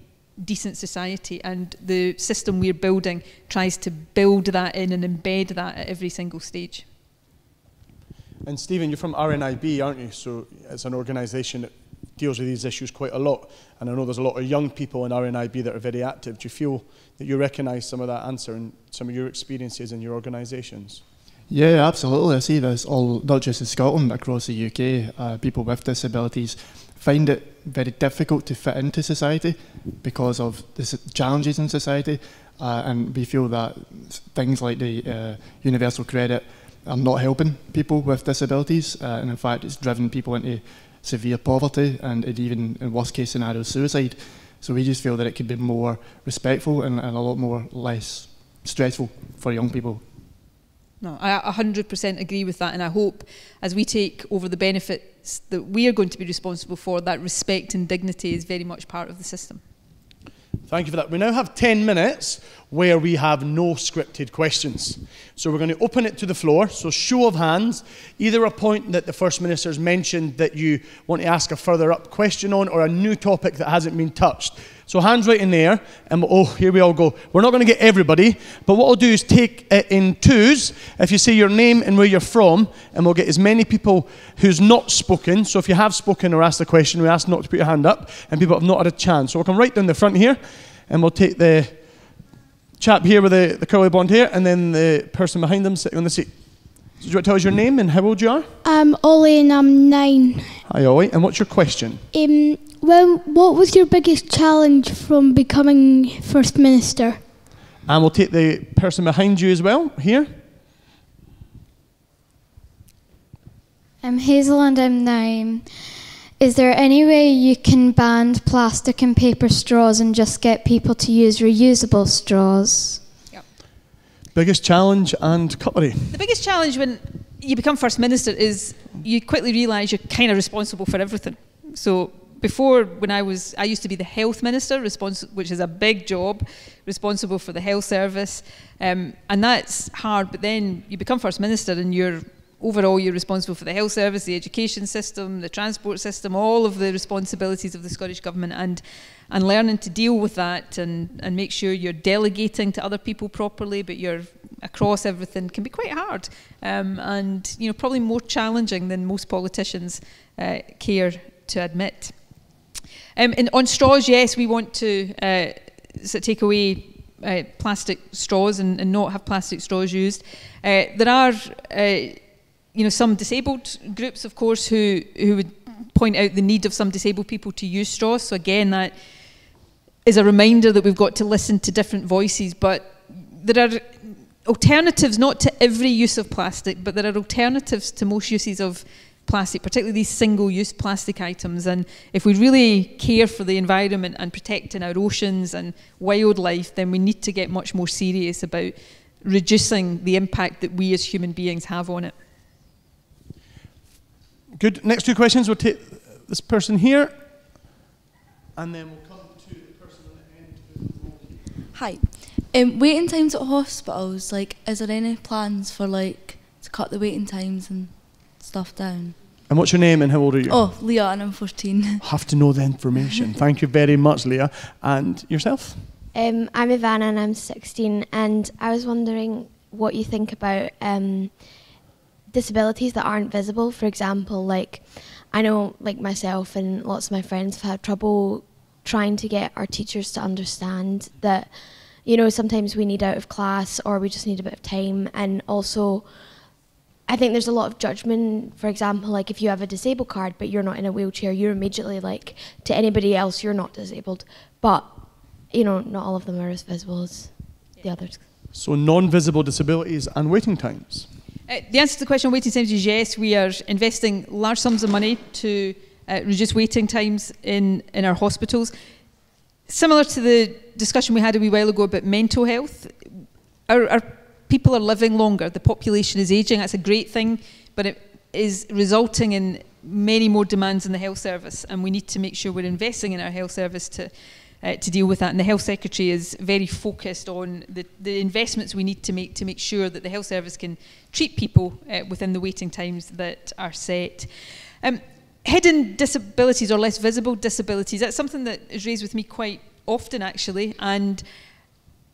decent society, and the system we're building tries to build that in and embed that at every single stage. And Stephen, you're from RNIB, aren't you? So it's an organisation that deals with these issues quite a lot, and I know there's a lot of young people in RNIB that are very active. Do you feel that you recognise some of that answer and some of your experiences in your organisations? Yeah, absolutely. I see this all, not just in Scotland, across the UK. People with disabilities find it very difficult to fit into society because of the challenges in society, and we feel that things like the universal credit are not helping people with disabilities, and in fact it's driven people into severe poverty and even, in worst case scenario, suicide. So we just feel that it could be more respectful and a lot more less stressful for young people. No, I 100% agree with that, and I hope as we take over the benefits that we are going to be responsible for, that respect and dignity is very much part of the system. Thank you for that. We now have 10 minutes where we have no scripted questions. So we're going to open it to the floor. So show of hands, either a point that the First Minister's mentioned that you want to ask a further up question on, or a new topic that hasn't been touched. So hands right in there, and oh, here we all go. We're not going to get everybody, but what I'll do is take it in twos. If you say your name and where you're from, and we'll get as many people who's not spoken. So if you have spoken or asked a question, we ask not to put your hand up, and people have not had a chance. So we'll come right down the front here, and we'll take the chap here with the curly blonde hair, and then the person behind them sitting on the seat. So do you want to tell us your name and how old you are? I'm Ollie and I'm 9. Hi Ollie, and what's your question? What was your biggest challenge from becoming First Minister? And we'll take the person behind you as well, here. I'm Hazel and I'm 9. Is there any way you can ban plastic and paper straws and just get people to use reusable straws? Yep. Biggest challenge and cutlery. The biggest challenge when you become First Minister is you quickly realise you're kind of responsible for everything. So before, when I used to be the Health Minister, which is a big job, responsible for the health service, and that's hard, but then you become First Minister and overall you're responsible for the health service, the education system, the transport system, all of the responsibilities of the Scottish Government, and learning to deal with that and make sure you're delegating to other people properly, but you're across everything can be quite hard, and probably more challenging than most politicians care to admit. And on straws, yes, we want to take away plastic straws and not have plastic straws used. There are some disabled groups, of course, who would point out the need of some disabled people to use straws. So again, that is a reminder that we've got to listen to different voices. But there are alternatives, not to every use of plastic, but there are alternatives to most uses of plastic, particularly these single-use plastic items. And if we really care for the environment and protecting our oceans and wildlife, then we need to get much more serious about reducing the impact that we as human beings have on it. Good. Next two questions. We'll take this person here, and then we'll come to the person on the end. Hi. Waiting times at hospitals, is there any plans for to cut the waiting times and stuff down? And what's your name and how old are you? Oh, Leah, and I'm 14. Have to know the information. Thank you very much, Leah. And yourself? I'm Ivana and I'm 16, and I was wondering what you think about disabilities that aren't visible. For example, like I know like myself and lots of my friends have had trouble trying to get our teachers to understand that, you know, sometimes we need out of class or we just need a bit of time. And also I think there's a lot of judgment. For example, like if you have a disabled card but you're not in a wheelchair, you're immediately like, to anybody else, you're not disabled. But, you know, not all of them are as visible as the others. So non-visible disabilities and waiting times. The answer to the question on waiting times is yes. We are investing large sums of money to reduce waiting times in our hospitals. Similar to the discussion we had a wee while ago about mental health, our people are living longer, the population is ageing, that's a great thing, but it is resulting in many more demands in the health service, and we need to make sure we're investing in our health service to deal with that. And the Health Secretary is very focused on the investments we need to make sure that the health service can treat people within the waiting times that are set. Hidden disabilities or less visible disabilities, that's something that is raised with me quite often actually, and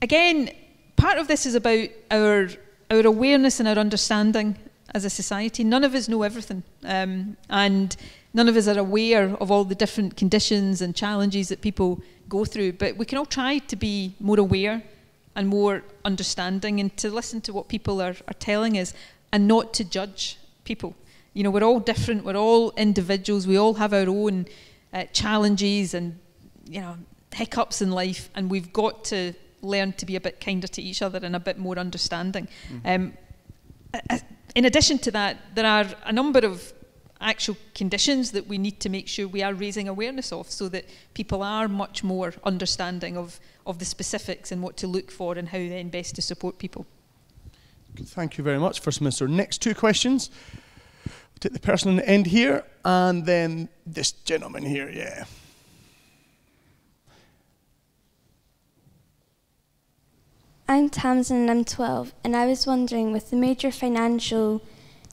again, part of this is about our awareness and our understanding as a society. None of us know everything, and none of us are aware of all the different conditions and challenges that people go through, but we can all try to be more aware and more understanding and to listen to what people are telling us and not to judge people. You know, we're all different, we're all individuals, we all have our own challenges and, you know, hiccups in life, and we've got to learn to be a bit kinder to each other and a bit more understanding. In addition to that, there are a number of actual conditions that we need to make sure we are raising awareness of so that people are much more understanding of the specifics and what to look for and how then best to support people. Thank you very much, First Minister. Next two questions. We'll take the person on the end here and then this gentleman here, yeah. I'm Tamsin and I'm 12, and I was wondering, with the major financial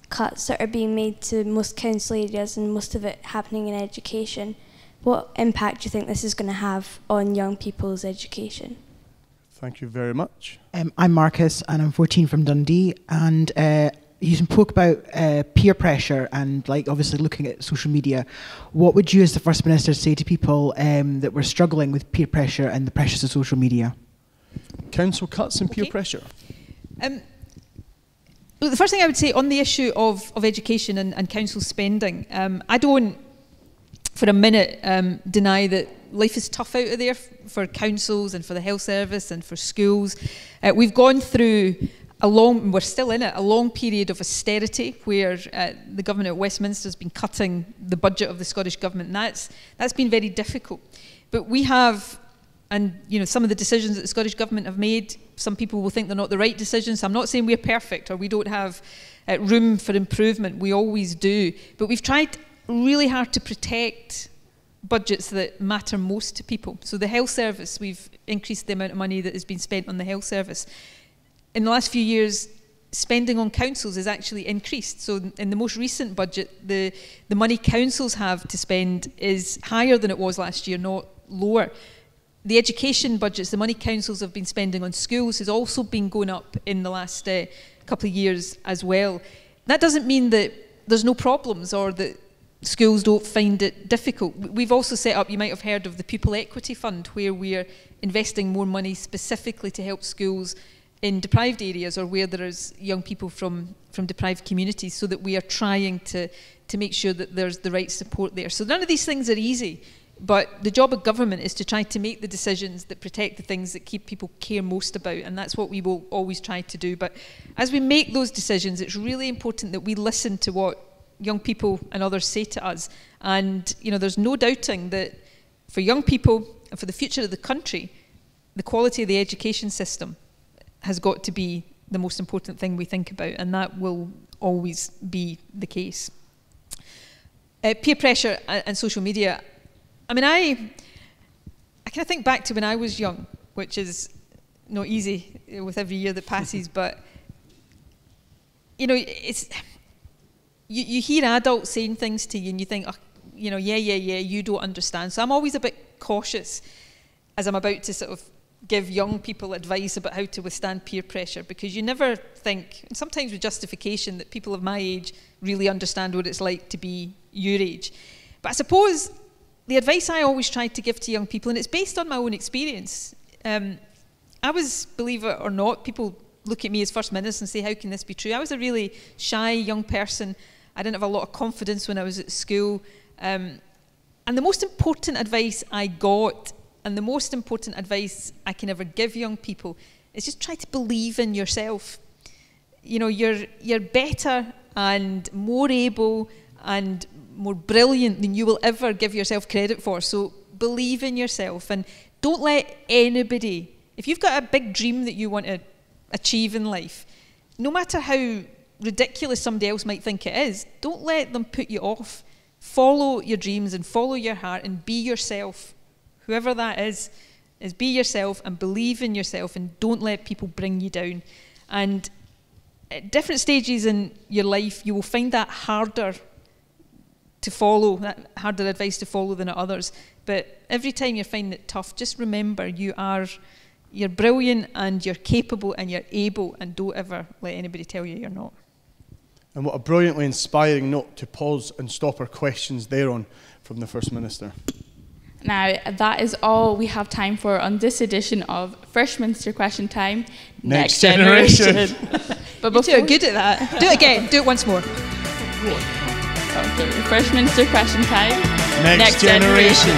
cuts that are being made to most council areas and most of it happening in education, what impact do you think this is going to have on young people's education? Thank you very much. I'm Marcus and I'm 14 from Dundee, and you spoke about peer pressure and like obviously looking at social media. What would you as the First Minister say to people that were struggling with peer pressure and the pressures of social media? Council cuts and peer pressure. Look, the first thing I would say on the issue of education and council spending, I don't for a minute deny that life is tough out there for councils and for the health service and for schools. We've gone through we're still in it, a long period of austerity where the government at Westminster has been cutting the budget of the Scottish Government, and that's been very difficult. But we have, and you know, some of the decisions that the Scottish Government have made, some people will think they're not the right decisions. So I'm not saying we're perfect or we don't have room for improvement. We always do. But we've tried really hard to protect budgets that matter most to people. So the health service, we've increased the amount of money that has been spent on the health service. In the last few years, spending on councils has actually increased. So in the most recent budget, the money councils have to spend is higher than it was last year, not lower. The education budgets, the money councils have been spending on schools has also been going up in the last couple of years as well. That doesn't mean that there's no problems or that schools don't find it difficult. We've also set up, you might have heard of the Pupil Equity Fund, where we're investing more money specifically to help schools in deprived areas or where there is young people from deprived communities, so that we are trying to make sure that there's the right support there. So none of these things are easy, but the job of government is to try to make the decisions that protect the things that keep people care most about, and that's what we will always try to do. But as we make those decisions, it's really important that we listen to what young people and others say to us. And you know, there's no doubting that for young people and for the future of the country, the quality of the education system has got to be the most important thing we think about, and that will always be the case. Peer pressure and social media. I mean, I kind of think back to when I was young, which is not easy with every year that passes, but you know, you hear adults saying things to you and you think, oh, you know, yeah, you don't understand. So I'm always a bit cautious as I'm about to sort of give young people advice about how to withstand peer pressure, because you never think, and sometimes with justification, that people of my age really understand what it's like to be your age. But I suppose the advice I always try to give to young people, and it's based on my own experience. I was, believe it or not, people look at me as First Minister and say, how can this be true? I was a really shy young person. I didn't have a lot of confidence when I was at school. And the most important advice I got, and the most important advice I can ever give young people, is just try to believe in yourself. You know, you're better and more able and more brilliant than you will ever give yourself credit for. So believe in yourself, and don't let anybody, if you've got a big dream that you want to achieve in life, no matter how ridiculous somebody else might think it is, don't let them put you off. Follow your dreams and follow your heart and be yourself. Whoever that is be yourself and believe in yourself, and don't let people bring you down. And at different stages in your life, you will find that harder to follow, that harder advice to follow than at others. But every time you're finding it tough, just remember you're brilliant and you're capable and you're able, and don't ever let anybody tell you you're not. And what a brilliantly inspiring note to pause and stop our questions there on from the First Minister. Now, that is all we have time for on this edition of First Minister Question Time. Next Generation. But you two are good at that. Do it again. Do it once more. Okay, First Minister Question Time. Next Generation.